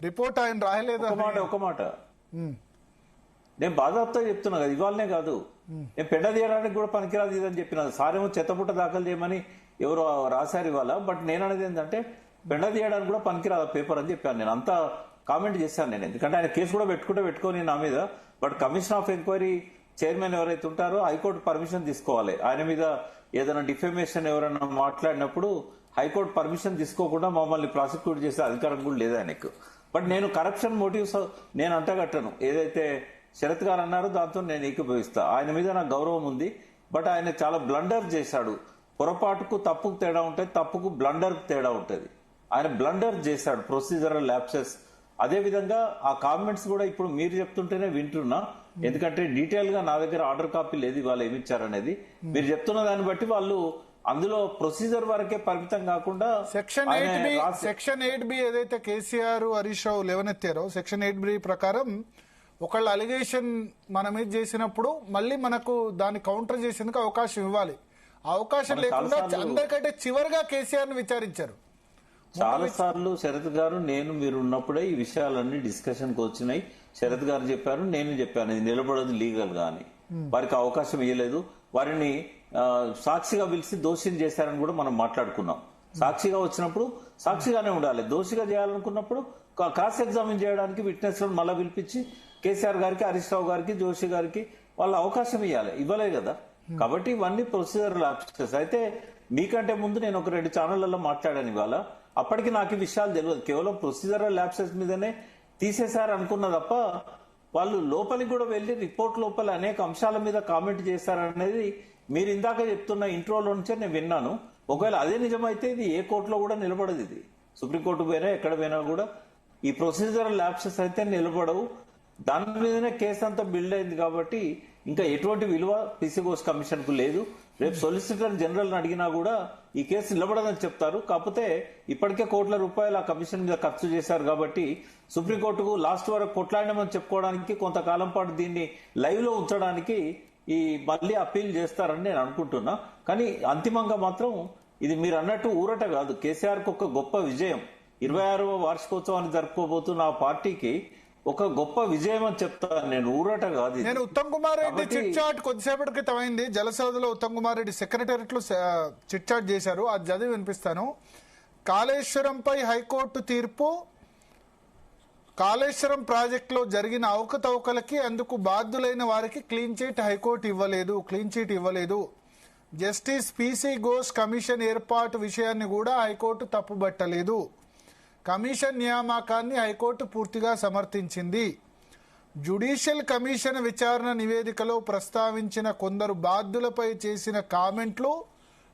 రిపోర్ట్ ఆయన రాయలేదు ఒక మాట నేను బాధాప్తా చెప్తున్నా కదా, ఇవాళనే కాదు, నేను పెండ తీయడానికి కూడా పనికిరాదు ఇదని చెప్పిన. సారేమో చెత్తపుట్ట దాఖలు చేయమని ఎవరు రాశారు ఇవాళ. బట్ నేను అనేది ఏంటంటే పెండ తీయడానికి కూడా పనికిరాదు పేపర్ అని చెప్పాను. నేను అంతా కామెంట్ చేశాను నేను, ఎందుకంటే ఆయన కేసు కూడా పెట్టుకొని నా మీద. But commission of enquiry chairman ఎవరైతే ఉంటారో హైకోర్టు పర్మిషన్ తీసుకోవాలి. ఆయన మీద ఏదైనా డిఫెమేషన్ ఎవరైనా మాట్లాడినప్పుడు హైకోర్టు పర్మిషన్ తీసుకోకుండా మమ్మల్ని ప్రాసిక్యూట్ చేసే అధికారం కూడా లేదు ఆయనకు. బట్ నేను కరప్షన్ మోటివ్స్ నేను అంటగట్టను. ఏదైతే శరత్ గారు అన్నారో దాంతో నేను ఏకీభవిస్తా. ఆయన మీద నాకు గౌరవం ఉంది. బట్ ఆయన చాలా బ్లండర్ చేశాడు. పొరపాటుకు తప్పుకు తేడా ఉంటుంది, తప్పుకు బ్లండర్ తేడా ఉంటుంది. ఆయన బ్లండర్ చేశాడు, ప్రొసీజరల్ ల్యాప్సెస్. అదే విధంగా ఆ కామెంట్స్ కూడా ఇప్పుడు మీరు చెప్తుంటేనే వింటున్నా, ఎందుకంటే డీటెయిల్ గా నా దగ్గర ఆర్డర్ కాపీ లేదు వాళ్ళు ఏమిచ్చారనేది. మీరు చెప్తున్న దాన్ని బట్టి వాళ్ళు అందులో ప్రొసీజర్ వరకే పరిమితం కాకుండా సెక్షన్ 8B ఏదైతే కేసీఆర్ హరీష్ రావు లేవనెత్తారో, సెక్షన్ 8B ప్రకారం ఒకళ్ళ అలిగేషన్ మన మీద చేసినప్పుడు మళ్ళీ మనకు దాన్ని కౌంటర్ చేసేందుకు అవకాశం ఇవ్వాలి. అవకాశం లేకుండా అందరికంటే చివరిగా కేసీఆర్ ని విచారించారు. చాలా సార్లు శరత్ గారు నేను మీరు ఉన్నప్పుడే ఈ విషయాలన్నీ డిస్కషన్ కు వచ్చినాయి. శరత్ గారు చెప్పారు, నేను చెప్పాను, ఇది నిలబడదు లీగల్ గా అని. వారికి అవకాశం ఇవ్వలేదు. వారిని సాక్షిగా పిలిచి దోషిని చేశారని కూడా మనం మాట్లాడుకున్నాం. సాక్షిగా వచ్చినప్పుడు సాక్షిగానే ఉండాలి, దోషిగా చేయాలనుకున్నప్పుడు క్రాస్ ఎగ్జామిన్ చేయడానికి విట్నెస్ లను మళ్ళీ పిలిపించి కేసీఆర్ గారికి, హరీష్ రావు గారికి, జోషి గారికి వాళ్ళ అవకాశం ఇవ్వలే కదా. కాబట్టి ఇవన్నీ ప్రొసీజర్ ల్యాప్సెస్. అయితే మీకంటే ముందు నేను ఒక 2 ఛానళ్లలో మాట్లాడాను ఇవాళ. అప్పటికి నాకు ఈ విషయాలు తెలియదు, కేవలం ప్రొసీజరల్ ల్యాప్సెస్ మీదనే తీసేశారు అనుకున్న తప్ప వాళ్ళు లోపలికి కూడా వెళ్లి రిపోర్ట్ లోపల అనేక అంశాల మీద కామెంట్ చేశారనేది మీరు ఇందాక చెప్తున్న ఇంట్రోలో నుంచే నేను విన్నాను. ఒకవేళ అదే నిజమైతే ఇది ఏ కోర్టులో కూడా నిలబడదు. ఇది సుప్రీంకోర్టు పోయినా ఎక్కడ పోయినా కూడా ఈ ప్రొసీజరల్ ల్యాప్సెస్ అయితే నిలబడవు. దాని మీదనే కేసు అంతా బిల్డ్ అయింది కాబట్టి ఇంకా ఎటువంటి విలువ పీసీ ఘోష్ కమిషన్ కు లేదు. రేపు సొలిసిటర్ జనరల్ అడిగినా కూడా ఈ కేసు నిలబడదని చెప్తారు. కాకపోతే ఇప్పటికే కోట్ల రూపాయలు ఆ కమిషన్ మీద ఖర్చు చేశారు కాబట్టి సుప్రీంకోర్టుకు లాస్ట్ వరకు కొట్లాడినామని చెప్పుకోవడానికి కొంతకాలం పాటు దీన్ని లైవ్ లో ఉంచడానికి ఈ మళ్ళీ అప్పీల్ చేస్తారని నేను అనుకుంటున్నా. కానీ అంతిమంగా మాత్రం ఇది మీరు అన్నట్టు ఊరట కాదు, కేసీఆర్ కు ఒక గొప్ప విజయం. 26వ వార్షికోత్సవాన్ని జరుపుకోబోతున్న ఆ పార్టీకి ఒక గొప్ప విజయం అని చెప్తాను నేను, ఊరట కాదు. నేను ఉత్తమ్ కుమార్ రెడ్డి చిట్ చాట్ కొద్దిసేపటి క్రితం అయింది. జలసౌధలో ఉత్తమ్ కుమార్ రెడ్డి సెక్రటేరియట్ లో చిట్ చాట్ చేశారు, అది చదివి వినిపిస్తాను. కాళేశ్వరంపై హైకోర్టు తీర్పు కాళేశ్వరం ప్రాజెక్టులో జరిగిన అవకతవకలకి అందుకు బాధ్యులైన వారికి క్లీన్ చిట్ హైకోర్టు ఇవ్వలేదు. జస్టిస్ పిసి ఘోష్ కమిషన్ ఏర్పాటు విషయాన్ని కూడా హైకోర్టు తప్పుబట్టలేదు. కమిషన్ నియామకాన్ని హైకోర్టు పూర్తిగా సమర్థించింది. జ్యుడిషియల్ కమిషన్ విచారణ నివేదికలో ప్రస్తావించిన కొందరు బాధ్యులపై చేసిన కామెంట్లు,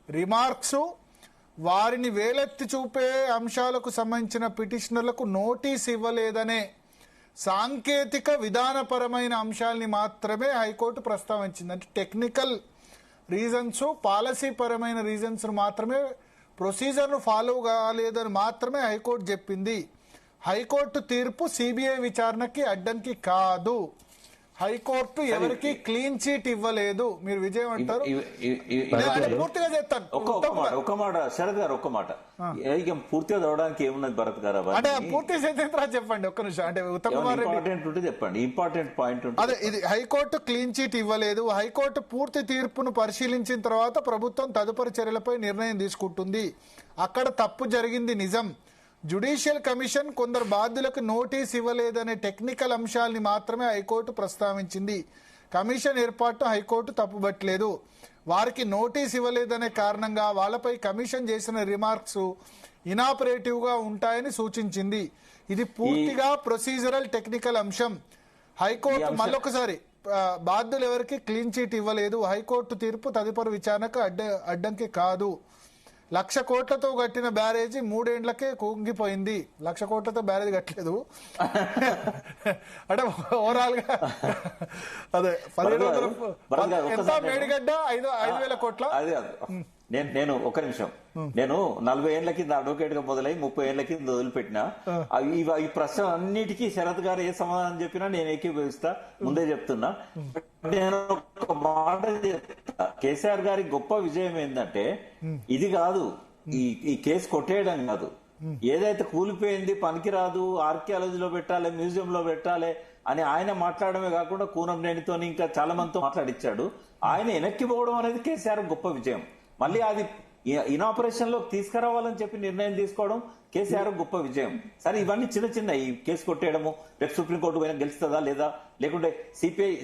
రిమార్క్స్, వారిని వేలెత్తి చూపే అంశాలకు సంబంధించిన పిటిషనర్లకు నోటీస్ ఇవ్వలేదనే సాంకేతిక విధానపరమైన అంశాలని మాత్రమే హైకోర్టు ప్రస్తావించింది. అంటే టెక్నికల్ రీజన్స్, పాలసీ పరమైన రీజన్స్ మాత్రమే, ప్రొసీజర్ను ఫాలో కాలేదని మాత్రమే హైకోర్టు చెప్పింది. హైకోర్టు తీర్పు సిబిఐ విచారణకి అడ్డంకి కాదు. హైకోర్టు ఎవరికి క్లీన్ చీట్ ఇవ్వలేదు. మీరు విజయం అంటారు, పూర్తిగా చెప్తాను. ఒక్క మాట శరత్ గారు, ఒక్క మాట. ఇక పూర్తిగా చదవడానికి ఏమున్నది భరత్ గారు? అంటే పూర్తి సెంటెన్స్ చెప్పండి ఒక్క నిమిషం. అంటే ఉత్తమ్ కుమార్ రెడ్డి చెప్పండి, ఇంపార్టెంట్ పాయింట్. అదే ఇది హైకోర్టు క్లీన్ చీట్ ఇవ్వలేదు. హైకోర్టు పూర్తి తీర్పును పరిశీలించిన తర్వాత ప్రభుత్వం తదుపరి చర్యలపై నిర్ణయం తీసుకుంటుంది. అక్కడ తప్పు జరిగింది నిజం. జ్యుడిషియల్ కమిషన్ కొందరు బాధ్యులకు నోటీస్ ఇవ్వలేదనే టెక్నికల్ అంశాలని మాత్రమే హైకోర్టు ప్రస్తావించింది. కమిషన్ ఏర్పాటు హైకోర్టు తప్పుబట్టలేదు. వారికి నోటీస్ ఇవ్వలేదనే కారణంగా వాళ్ళపై కమిషన్ చేసిన రిమార్క్స్ ఇనాపరేటివ్ గా ఉంటాయని సూచించింది. ఇది పూర్తిగా ప్రొసీజరల్ టెక్నికల్ అంశం. హైకోర్టు మళ్ళొకసారి బాధ్యులు ఎవరికి క్లీన్ చీట్ ఇవ్వలేదు. హైకోర్టు తీర్పు తదుపరి విచారణకు అడ్డంకి కాదు. 1,00,000 కోట్లతో కట్టిన బ్యారేజీ 3 ఏళ్లకే కుంగిపోయింది. 1,00,000 కోట్లతో బ్యారేజ్ కట్టలేదు. అంటే ఓవరాల్ గా అదే 1700 ఎంత మేడిగడ్డ 5,000 కోట్ల. నేను ఒక్క నిమిషం, నేను 40 ఏళ్ల కింద అడ్వకేట్ గా మొదలై 30 ఏళ్ల కింద వదిలిపెట్టిన ఈ ప్రశ్న అన్నిటికీ శరత్ గారు ఏ సమాధానం చెప్పినా నేను ఏకీభవిస్తా, ముందే చెప్తున్నా. నేను ఒక మాట చెప్తా, కేసీఆర్ గారి గొప్ప విజయం ఏంటంటే ఇది కాదు, ఈ కేసు కొట్టేయడం కాదు. ఏదైతే కూలిపోయింది పనికిరాదు, ఆర్కియాలజీలో పెట్టాలి, మ్యూజియం లో పెట్టాలి అని ఆయన మాట్లాడమే కాకుండా కూనంనేనితో ఇంకా చాలా మందితో మాట్లాడిచ్చాడు. ఆయన వెనక్కి పోవడం అనేది కేసీఆర్ గొప్ప విజయం. మళ్ళీ అది ఇనాపరేషన్ లో తీసుకురావాలని చెప్పి నిర్ణయం తీసుకోవడం కేసీఆర్ గొప్ప విజయం. సరే, ఇవన్నీ చిన్న చిన్న ఈ కేసు కొట్టేయడము, రేపు సుప్రీంకోర్టు పోయినా గెలుస్తుందా లేదా, లేకుంటే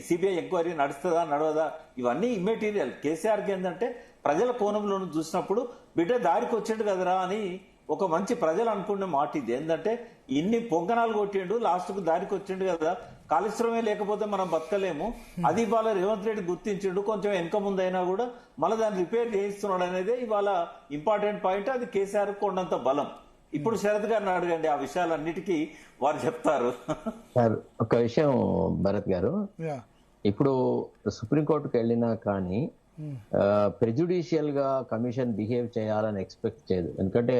సిబిఐ ఎంక్వైరీ నడుస్తుందా నడవదా, ఇవన్నీ ఇమ్మెటీరియల్. కేసీఆర్ కి ఏంటంటే ప్రజల కోణంలో చూసినప్పుడు బిడ్డ దారికి వచ్చిండు కదరా అని ఒక మంచి ప్రజలు అనుకునే మాట ఇది. ఏంటంటే ఇన్ని పొంగనాలు కొట్టిండు, లాస్ట్ కు దారికి వచ్చిండు కదా, కాళేశ్వరమే లేకపోతే మనం బతకలేము, అది ఇవాళ రేవంత్ రెడ్డి గుర్తించిండు. కొంచెం వెనక ముందైనా కూడా మళ్ళీ దాన్ని రిపేర్ చేయిస్తున్నాడు అనేది ఇవాళ ఇంపార్టెంట్ పాయింట్. అది కేసీఆర్ కొండంత బలం. ఇప్పుడు శరత్ గారిని అడగండి, ఆ విషయాలన్నిటికీ వారు చెప్తారు. సార్, ఒక విషయం భరత్ గారు, ఇప్పుడు సుప్రీంకోర్టుకు వెళ్ళినా కానీ ప్రెజుడిషియల్ గా కమిషన్ బిహేవ్ చేయాలని ఎక్స్పెక్ట్ చేయదు. ఎందుకంటే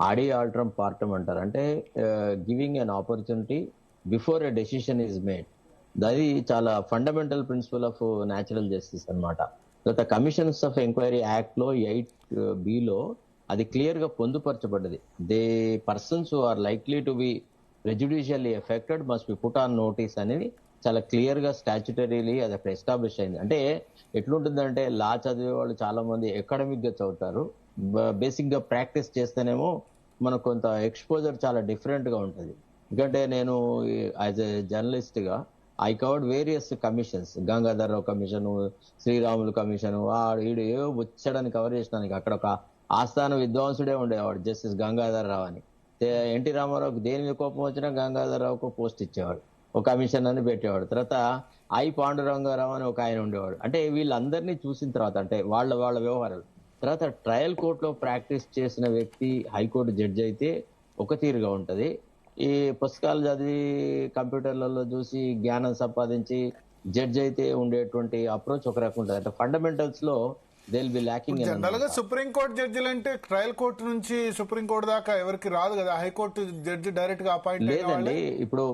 ఆడి ఆల్ట్రమ్ పార్టమ్ అంటారు, అంటే giving an opportunity before a decision is made. అది చాలా fundamental principal of natural justice అనమాట. తర్వాత కమిషన్స్ ఆఫ్ ఎంక్వైరీ యాక్ట్ లో 8B లో అది క్లియర్ గా పొందుపరచబడ్డది. They persons who are likely to be prejudicially affected must be put on notice అనేది చాలా క్లియర్ గా స్టాచ్యుటరీలీ అది అక్కడ ఎస్టాబ్లిష్ అయింది. అంటే ఎట్లుంటుందంటే లా చదివే వాళ్ళు చాలా మంది అకాడమిక్ గా చదువుతారు, బేసిక్ గా ప్రాక్టీస్ చేస్తేనేమో మనకు కొంత ఎక్స్పోజర్ చాలా డిఫరెంట్ గా ఉంటుంది. ఎందుకంటే నేను యాజ్ ఎ జర్నలిస్ట్ గా I covered various commissions, Gangadharrao commission, Sriramulu commission, వీడు ఏవో వచ్చాడని కవర్ చేసినానికి అక్కడ ఒక ఆస్థాన విద్వాంసుడే ఉండేవాడు, జస్టిస్ గంగాధర్రావు అని. ఎన్టీ రామారావుకి దేని మీద కోపం వచ్చినా గంగాధర్రావుకు పోస్ట్ ఇచ్చేవాడు, ఒక కమిషన్ అని పెట్టేవాడు. తర్వాత ఐ పాండురంగారావు అని ఒక ఆయన ఉండేవాడు. అంటే వీళ్ళందరినీ చూసిన తర్వాత, అంటే వాళ్ళ వ్యవహారాలు తర్వాత ట్రయల్ కోర్టులో ప్రాక్టీస్ చేసిన వ్యక్తి హైకోర్టు జడ్జి అయితే ఒక తీరుగా ఉంటది. ఈ పుస్తకాలు చదివి కంప్యూటర్లలో చూసి జ్ఞానం సంపాదించి జడ్జి అయితే ఉండేటువంటి అప్రోచ్ ఒక రకం ఉంటుంది. అంటే ఫండమెంటల్స్ లో they will be locking. General గా సుప్రీంకోర్టు జడ్జిలు అంటే ట్రయల్ కోర్టు నుంచి సుప్రీంకోర్టు దాకా ఎవరికి రాదు కదా, హైకోర్టు జడ్జి డైరెక్ట్ గా అపాయింట్ లేదండి. ఇప్పుడు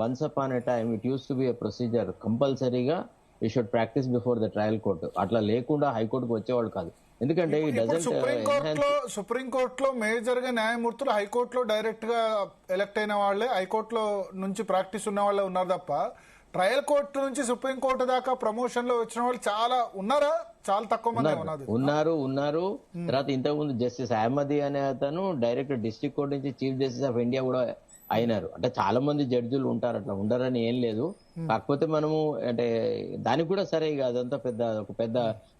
once upon a time it use to be a procedure, కంపల్సరీగా you should practise before the trial court. అట్లా లేకుండా హైకోర్టుకు వచ్చేవాళ్ళు కాదు. ఎందుకంటే సుప్రీంకోర్టులో మేజర్ గా న్యాయమూర్తులు హైకోర్టులో డైరెక్ట్ గా ఎలక్ట్ అయిన వాళ్ళే, హైకోర్టులో నుంచి ప్రాక్టీస్ ఉన్న వాళ్ళే ఉన్నారు తప్ప ట్రయల్ కోర్టు నుంచి సుప్రీంకోర్టు దాకా ప్రమోషన్ లో వచ్చిన వాళ్ళు చాలా ఉన్నారా? చాలా తక్కువ మంది ఉన్నారు. తర్వాత ఇంతకుముందు జస్టిస్ అహ్మదీ అనే అతను డైరెక్ట్ డిస్ట్రిక్ట్ కోర్టు నుంచి చీఫ్ జస్టిస్ ఆఫ్ ఇండియా కూడా అయినారు. అంటే చాలా మంది జడ్జిలు ఉంటారు, అట్లా ఉండరని ఏం లేదు. కాకపోతే మనము అంటే దానికి కూడా సరే ఇక అదంతా ఒక పెద్ద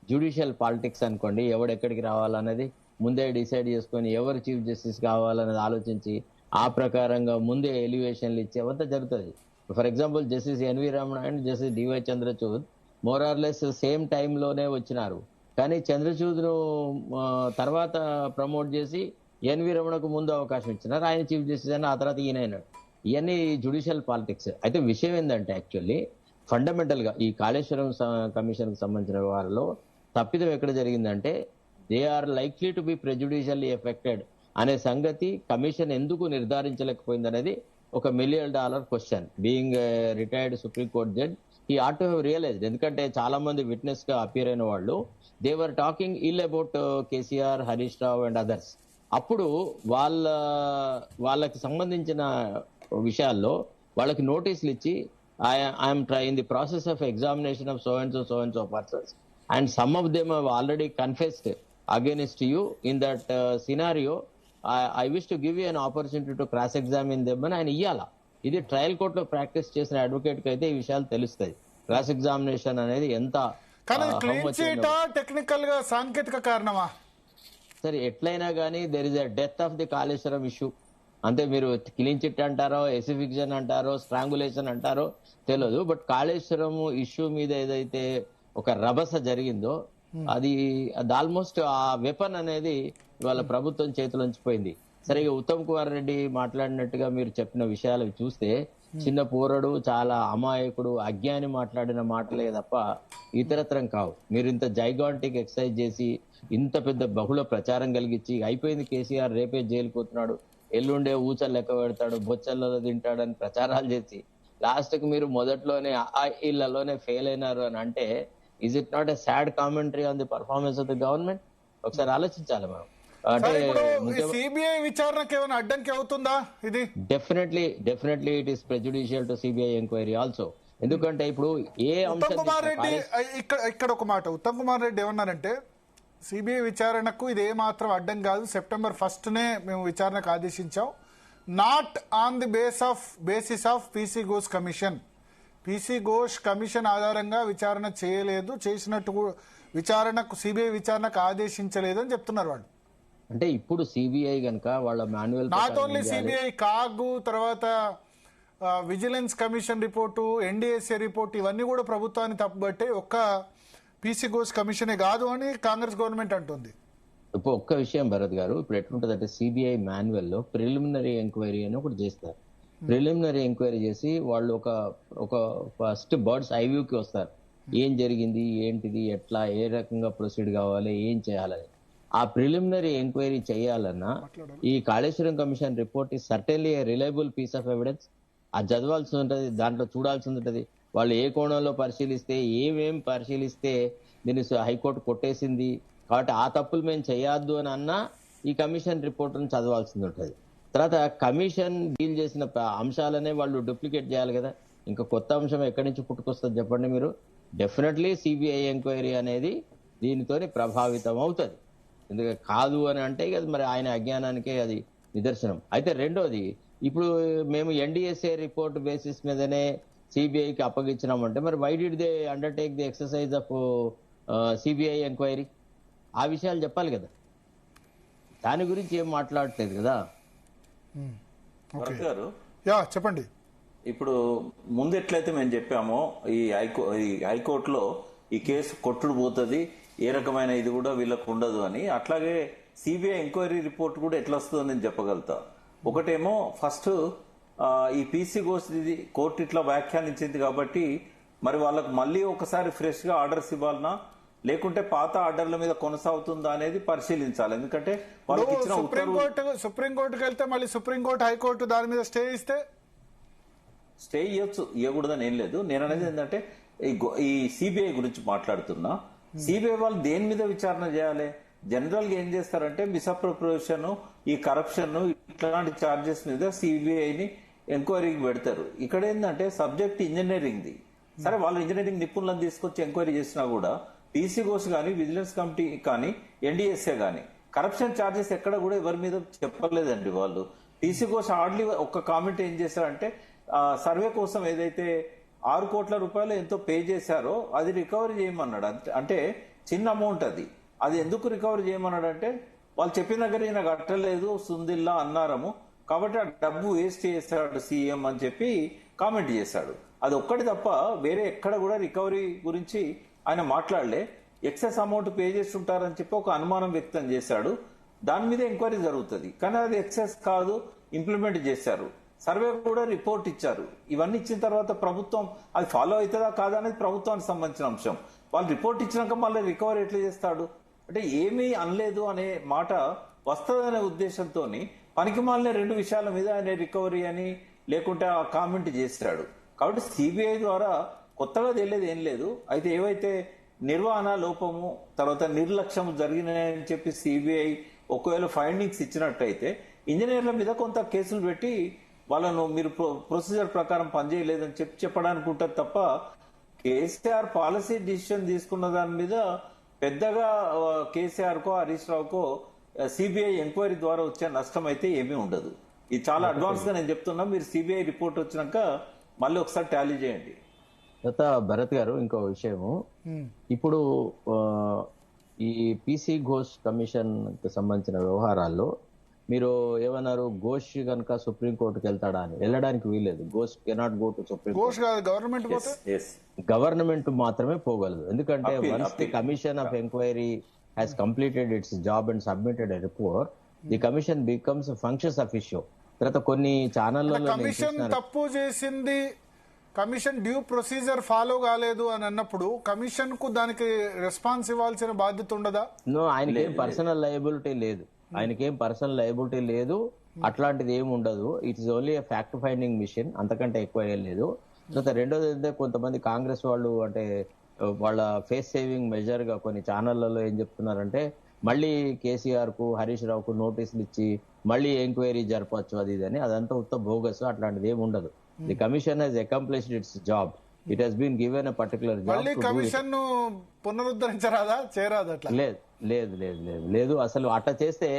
జ్యుడిషియల్ పాలిటిక్స్ అనుకోండి. ఎవడెక్కడికి రావాలనేది ముందే డిసైడ్ చేసుకొని ఎవరు చీఫ్ జస్టిస్ కావాలనేది ఆలోచించి ఆ ప్రకారంగా ముందే ఎలివేషన్లు ఇచ్చి అవంతా జరుగుతుంది. For example justice NV Ramana and justice DY Chandrachud more or less same టైంలోనే వచ్చినారు. కానీ చంద్రచూడ్ను తర్వాత ప్రమోట్ చేసి ఎన్వి రమణకు ముందు అవకాశం ఇచ్చినారు. ఆయన చీఫ్ జస్టిస్ అని, ఆ తర్వాత ఈయనైనాడు. ఇవన్నీ జ్యుడిషియల్ పాలిటిక్స్. అయితే విషయం ఏంటంటే యాక్చువల్లీ ఫండమెంటల్ గా ఈ కాళేశ్వరం కమిషన్ కు సంబంధించిన వారిలో తప్పిదం ఎక్కడ జరిగిందంటే they are likely to be prejudicially affected అనే సంగతి కమిషన్ ఎందుకు నిర్ధారించలేకపోయింది అనేది ఒక $1 million question. Being retired supreme court judge he ought to have realised. ఎందుకంటే చాలా మంది విట్నెస్ గా అపియర్ అయిన వాళ్ళు they were talking ill about KCR, Harish Rao and others. అప్పుడు వాళ్ళకి సంబంధించిన విషయాల్లో వాళ్ళకి నోటీసులు ఇచ్చి I'm in the process of examination of so and so persons and some of them have already confessed against you in that scenario. I wish to give you an opportunity to cross examine them అని ఆయన ఇయ్యాల. ఇది trial కోర్టులో practice చేసిన advocate కి అయితే ఈ విషయాలు తెలుస్తాయి. క్రాస్ ఎగ్జామినేషన్ అనేది ఎంత టెక్నికల్ గా సాంకేతిక కారణమా సరే ఎట్లయినా కానీ there is a death of the Kaleshwaram issue. అంటే మీరు క్లీన్ చిట్ అంటారో, ఎసిఫిక్షన్ అంటారో, స్ట్రాంగులేషన్ అంటారో తెలియదు. బట్ కాళేశ్వరం ఇష్యూ మీద ఏదైతే ఒక రభస జరిగిందో అది ఆల్మోస్ట్ ఆ వెపన్ అనేది ఇవాళ ప్రభుత్వం చేతిలోంచి పోయింది. సరే ఉత్తమ్ కుమార్ రెడ్డి మాట్లాడినట్టుగా మీరు చెప్పిన విషయాలు చూస్తే చిన్న పోరడు, చాలా అమాయకుడు, అజ్ఞాని మాట్లాడిన మాటలే తప్ప ఇతరత్రం కావు. మీరు ఇంత జైగాంటిక్ ఎక్సర్సైజ్ చేసి ఇంత పెద్ద బహుళ ప్రచారం కలిగించి అయిపోయింది కేసీఆర్ రేపే జైలుకు పోతున్నాడు, ఎల్లుండే ఊచలు లెక్క పెడతాడు, బొచ్చల్లో తింటాడని ప్రచారాలు చేసి లాస్ట్ కి మీరు మొదట్లోనే ఇళ్లలోనే ఫెయిల్ అయినారు అని అంటే is it not a sad commentary on the performance of the government? ఒకసారి ఆలోచించాలి మనం. అంటే సిబిఐ విచారణకు ఏమైనా అడ్డంకి అవుతుందా ఇది? Definitely it is prejudicial to CBI enquiry also. ఎందుకంటే ఇప్పుడు ఏ ఉత్తమ్ కుమార్ రెడ్డి ఇక్కడ ఒక మాట ఉత్తమ్ కుమార్ రెడ్డి ఏమన్నారంటే సిబిఐ విచారణకు ఇది ఏ మాత్రం అడ్డం కాదు, September 1st మేము విచారణకు ఆదేశించాం, not on the basis of PC Ghosh commission. PC Ghosh commission ఆధారంగా విచారణ చేయలేదు, చేసినట్టు విచారణకు సిబిఐ విచారణకు ఆదేశించలేదు అని చెప్తున్నారు వాళ్ళు. అంటే ఇప్పుడు సిబిఐ గనక వాళ్ళ మాన్యువల్ నాట్ ఓన్లీ సిబిఐ, కాగు, తర్వాత vigilance commission report, NDSA report ఇవన్నీ కూడా ప్రభుత్వాన్ని తప్పుబట్టే ఒక్క పీసీ ఘోష్ కమిషనే కాదు అని కాంగ్రెస్ గవర్నమెంట్ అంటుంది. ఇప్పుడు ఒక్క విషయం భరత్ గారు, ఇప్పుడు ఎట్లుంటది అంటే సిబిఐ మాన్యువల్ లో ప్రిలిమినరీ ఎంక్వైరీ అని ఒకటి చేస్తారు. ప్రిలిమినరీ ఎంక్వైరీ చేసి వాళ్ళు ఒక ఫస్ట్ బర్డ్స్ ఐ వ్యూకి వస్తారు. ఏం జరిగింది, ఏంటిది, ఎట్లా, ఏ రకంగా ప్రొసీడ్ కావాలి, ఏం చేయాలని. ఆ ప్రిలిమినరీ ఎంక్వైరీ చేయాలన్నా ఈ Kaleshwaram commission report is certainly a reliable piece of evidence. అది చదవాల్సి ఉంటుంది, దాంట్లో చూడాల్సి ఉంటుంది. వాళ్ళు ఏ కోణంలో పరిశీలిస్తే, ఏమేం పరిశీలిస్తే దీన్ని హైకోర్టు కొట్టేసింది కాబట్టి ఆ తప్పులు మేము చేయొద్దు అని అన్నా ఈ కమిషన్ రిపోర్ట్ను చదవాల్సింది ఉంటుంది. తర్వాత కమిషన్ డీల్ చేసిన అంశాలనే వాళ్ళు డూప్లికేట్ చేయాలి కదా. ఇంకా కొత్త అంశం ఎక్కడి నుంచి పుట్టుకొస్తుంది చెప్పండి మీరు? డెఫినెట్లీ సిబిఐ ఎంక్వైరీ అనేది దీనితో ప్రభావితం అవుతుంది. ఎందుకంటే కాదు అని అంటే ఇక మరి ఆయన అజ్ఞానానికే అది నిదర్శనం. అయితే రెండోది, ఇప్పుడు మేము ఎన్డీఎస్ఏ రిపోర్ట్ బేసిస్ మీదనే సిబిఐకి అప్పగించినామంటే మరి why did they undertake the exercise of CBI enquiry? ఆ విషయాలు చెప్పాలి కదా. దాని గురించి ఏం మాట్లాడట్లేదు కదా. చెప్పండి. ఇప్పుడు ముందు ఎట్లయితే మేము చెప్పామో ఈ హైకోర్టులో ఈ కేసు కొట్టుడు పోతుంది, ఏ రకమైన ఇది కూడా వీళ్ళకు ఉండదు అని, అట్లాగే సిబిఐ ఎంక్వైరీ రిపోర్ట్ కూడా ఎట్లా వస్తుందో నేను చెప్పగలుగుతా. ఒకటేమో ఫస్ట్ ఈ పీసీ ఘోష్ కోర్టు ఇట్లా వ్యాఖ్యానించింది కాబట్టి మరి వాళ్ళకు మళ్ళీ ఒకసారి ఫ్రెష్ గా ఆర్డర్స్ ఇవ్వాలన్నా లేకుంటే పాత ఆర్డర్ల మీద కొనసాగుతుందా అనేది పరిశీలించాలి. ఎందుకంటే వాళ్ళకి ఇచ్చిన సుప్రీంకోర్టుకి వెళ్తే మళ్ళీ సుప్రీంకోర్టు, హైకోర్టు దాని మీద స్టే ఇస్తే స్టే ఇవ్వచ్చు, ఇవ్వకూడదని ఏం లేదు. నేను అనేది ఏంటంటే ఈ సిబిఐ గురించి మాట్లాడుతున్నా. సిబిఐ వాళ్ళు దేని మీద విచారణ చేయాలి? జనరల్ గా ఏం చేస్తారంటే మిస్అప్రోప్రియేషన్, ఈ కరప్షన్, ఇట్లాంటి చార్జెస్ మీద సిబిఐని ఎంక్వైరీకి పెడతారు. ఇక్కడ ఏంటంటే సబ్జెక్ట్ ఇంజనీరింగ్ ది. సరే వాళ్ళు ఇంజనీరింగ్ నిపుణులను తీసుకొచ్చి ఎంక్వైరీ చేసినా కూడా పీసీ ఘోష్ కానీ, విజిలెన్స్ కమిటీ కానీ, ఎన్డీఎస్ఏ కానీ కరప్షన్ చార్జెస్ ఎక్కడ కూడా ఎవరి మీద చెప్పలేదండి. వాళ్ళు టీసీ ఘోష్ హార్డ్లీ ఒక్క కామెంట్ ఏం చేశారంటే సర్వే కోసం ఏదైతే 6 కోట్ల రూపాయలు ఎంతో పే చేశారో అది రికవరీ చేయమన్నాడు. అంటే చిన్న అమౌంట్ అది ఎందుకు రికవరీ చేయమన్నాడు అంటే వాళ్ళు చెప్పిన దగ్గర ఈయన కట్టలేదు సుందిల్లా అన్నారము, కాబట్టి ఆ డబ్బు వేస్ట్ చేశాడు సీఎం అని చెప్పి కామెంట్ చేశాడు. అది ఒక్కటి తప్ప వేరే ఎక్కడ కూడా రికవరీ గురించి ఆయన మాట్లాడలే. ఎక్సెస్ అమౌంట్ పే చేస్తుంటారని చెప్పి ఒక అనుమానం వ్యక్తం చేశాడు. దాని మీద ఎంక్వైరీ జరుగుతుంది, కానీ అది ఎక్సెస్ కాదు, ఇంప్లిమెంట్ చేశారు. సర్వే కూడా రిపోర్ట్ ఇచ్చారు. ఇవన్నీ ఇచ్చిన తర్వాత ప్రభుత్వం అది ఫాలో అవుతుందా కాదా అనేది ప్రభుత్వానికి సంబంధించిన అంశం. వాళ్ళు రిపోర్ట్ ఇచ్చినాక మళ్ళీ రికవరీ ఎట్లా చేస్తాడు అంటే ఏమీ అనలేదు అనే మాట వస్తుందనే ఉద్దేశంతో పనికి మాలిన 2 విషయాల మీద ఆయన రికవరీ అని లేకుంటే ఆ కామెంట్ చేశాడు. కాబట్టి సిబిఐ ద్వారా కొత్తగా తెలియదు ఏం లేదు. అయితే ఏవైతే నిర్వహణ లోపము తర్వాత నిర్లక్ష్యం జరిగినాయని చెప్పి సిబిఐ ఒకవేళ ఫైండింగ్స్ ఇచ్చినట్టయితే ఇంజనీర్ల మీద కొంత కేసులు పెట్టి వాళ్ళను మీరు ప్రొసీజర్ ప్రకారం పనిచేయలేదని చెప్పడానికి ఉంటుంది తప్ప కేసీఆర్ పాలసీ డిసిషన్ తీసుకున్న దాని మీద పెద్దగా కేసీఆర్ కో హరీష్ రావుకో సిబిఐ ఎంక్వైరీ ద్వారా వచ్చే నష్టం అయితే ఏమీ ఉండదు. ఇది చాలా అడ్వాన్స్ గా నేను చెప్తున్నా. మీరు సిబిఐ రిపోర్ట్ వచ్చినాక మళ్ళీ ఒకసారి టాలీ చేయండి. భరత్ గారు ఇంకో విషయము, ఇప్పుడు ఈ పీసీ ఘోష్ కమిషన్ కి సంబంధించిన వ్యవహారాల్లో మీరు ఏమన్నారు, ఘోష్ కనుక సుప్రీంకోర్టుకి వెళ్తాడా అని. వెళ్ళడానికి వీలేదు. Ghosh cannot go to supreme government మాత్రమే పోగలదు. ఎందుకంటే once the commission of enquiry has completed it's job and submitted a report, the commission becomes functions officio. తర్వాత కొన్ని ఛానళ్లలో కమిషన్ తప్పు చేసింది, కమిషన్ డ్యూ ప్రొసీజర్ ఫాలో కాలేదు అని అన్నప్పుడు కమిషన్ కు దానికి రెస్పాన్స్ ఇవ్వాల్సిన బాధ్యత ఉండదా? నో, ఆయనకేం పర్సనల్ లయబిలిటీ లేదు. ఆయనకేం పర్సనల్ లయబిలిటీ లేదు, అట్లాంటిది ఏమి ఉండదు. It is only fact finding mission, అంతకంటే ఎక్కువ ఏం లేదు. తర్వాత రెండోది ఏంటంటే కొంతమంది కాంగ్రెస్ వాళ్ళు అంటే వాళ్ళ ఫేస్ సేవింగ్ మెజర్ గా కొన్ని ఛానళ్లలో ఏం చెప్తున్నారంటే మళ్ళీ కేసీఆర్ కు హరీష్ రావుకు నోటీసులు ఇచ్చి మళ్ళీ ఎంక్వైరీ జరపచ్చు అది ఇది అని. అదంతా ఉత్త బోగస్, అట్లాంటిది ఏమి ఉండదు. The commission has accomplished its job. It has been given a particular job. Commission పునరుద్ధరించరాదా, చేయరాదా? లేదు లేదు లేదు లేదు లేదు అసలు అట్లా చేస్తే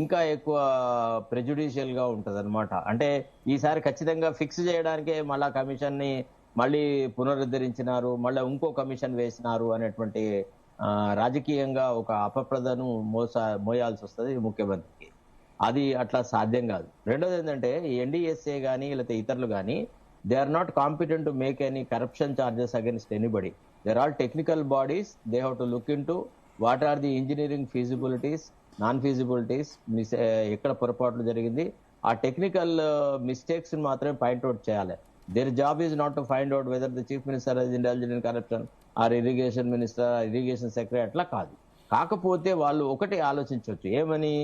ఇంకా ఎక్కువ ప్రెజుడిషియల్ గా ఉంటది అనమాట. అంటే ఈసారి ఖచ్చితంగా ఫిక్స్ చేయడానికే మళ్ళా కమిషన్ ని మళ్ళీ పునరుద్ధరించినారు, మళ్ళీ ఇంకో కమిషన్ వేసినారు అనేటువంటి రాజకీయంగా ఒక అపప్రదను మోయాల్సి వస్తుంది ముఖ్యమంత్రికి. అది అట్లా సాధ్యం కాదు. రెండోది ఏంటంటే ఎన్డీఎస్ఏ గానీ లేకపోతే ఇతరులు గానీ they are not competent to make any corruption charges against anybody. There all technical bodies, they have to look into what are the engineering feasibilities, non feasibilities, ఎక్కడ పొరపాట్లు జరిగింది, ఆ టెక్నికల్ మిస్టేక్స్ మాత్రమే point out చేయాలి. Their job is not to find out whether the chief minister is indulged in corruption or irrigation minister, irrigation secretary, అట్లా కాదు. కాకపోతే వాళ్ళు ఒకటి ఆలోచించవచ్చు, ఏమని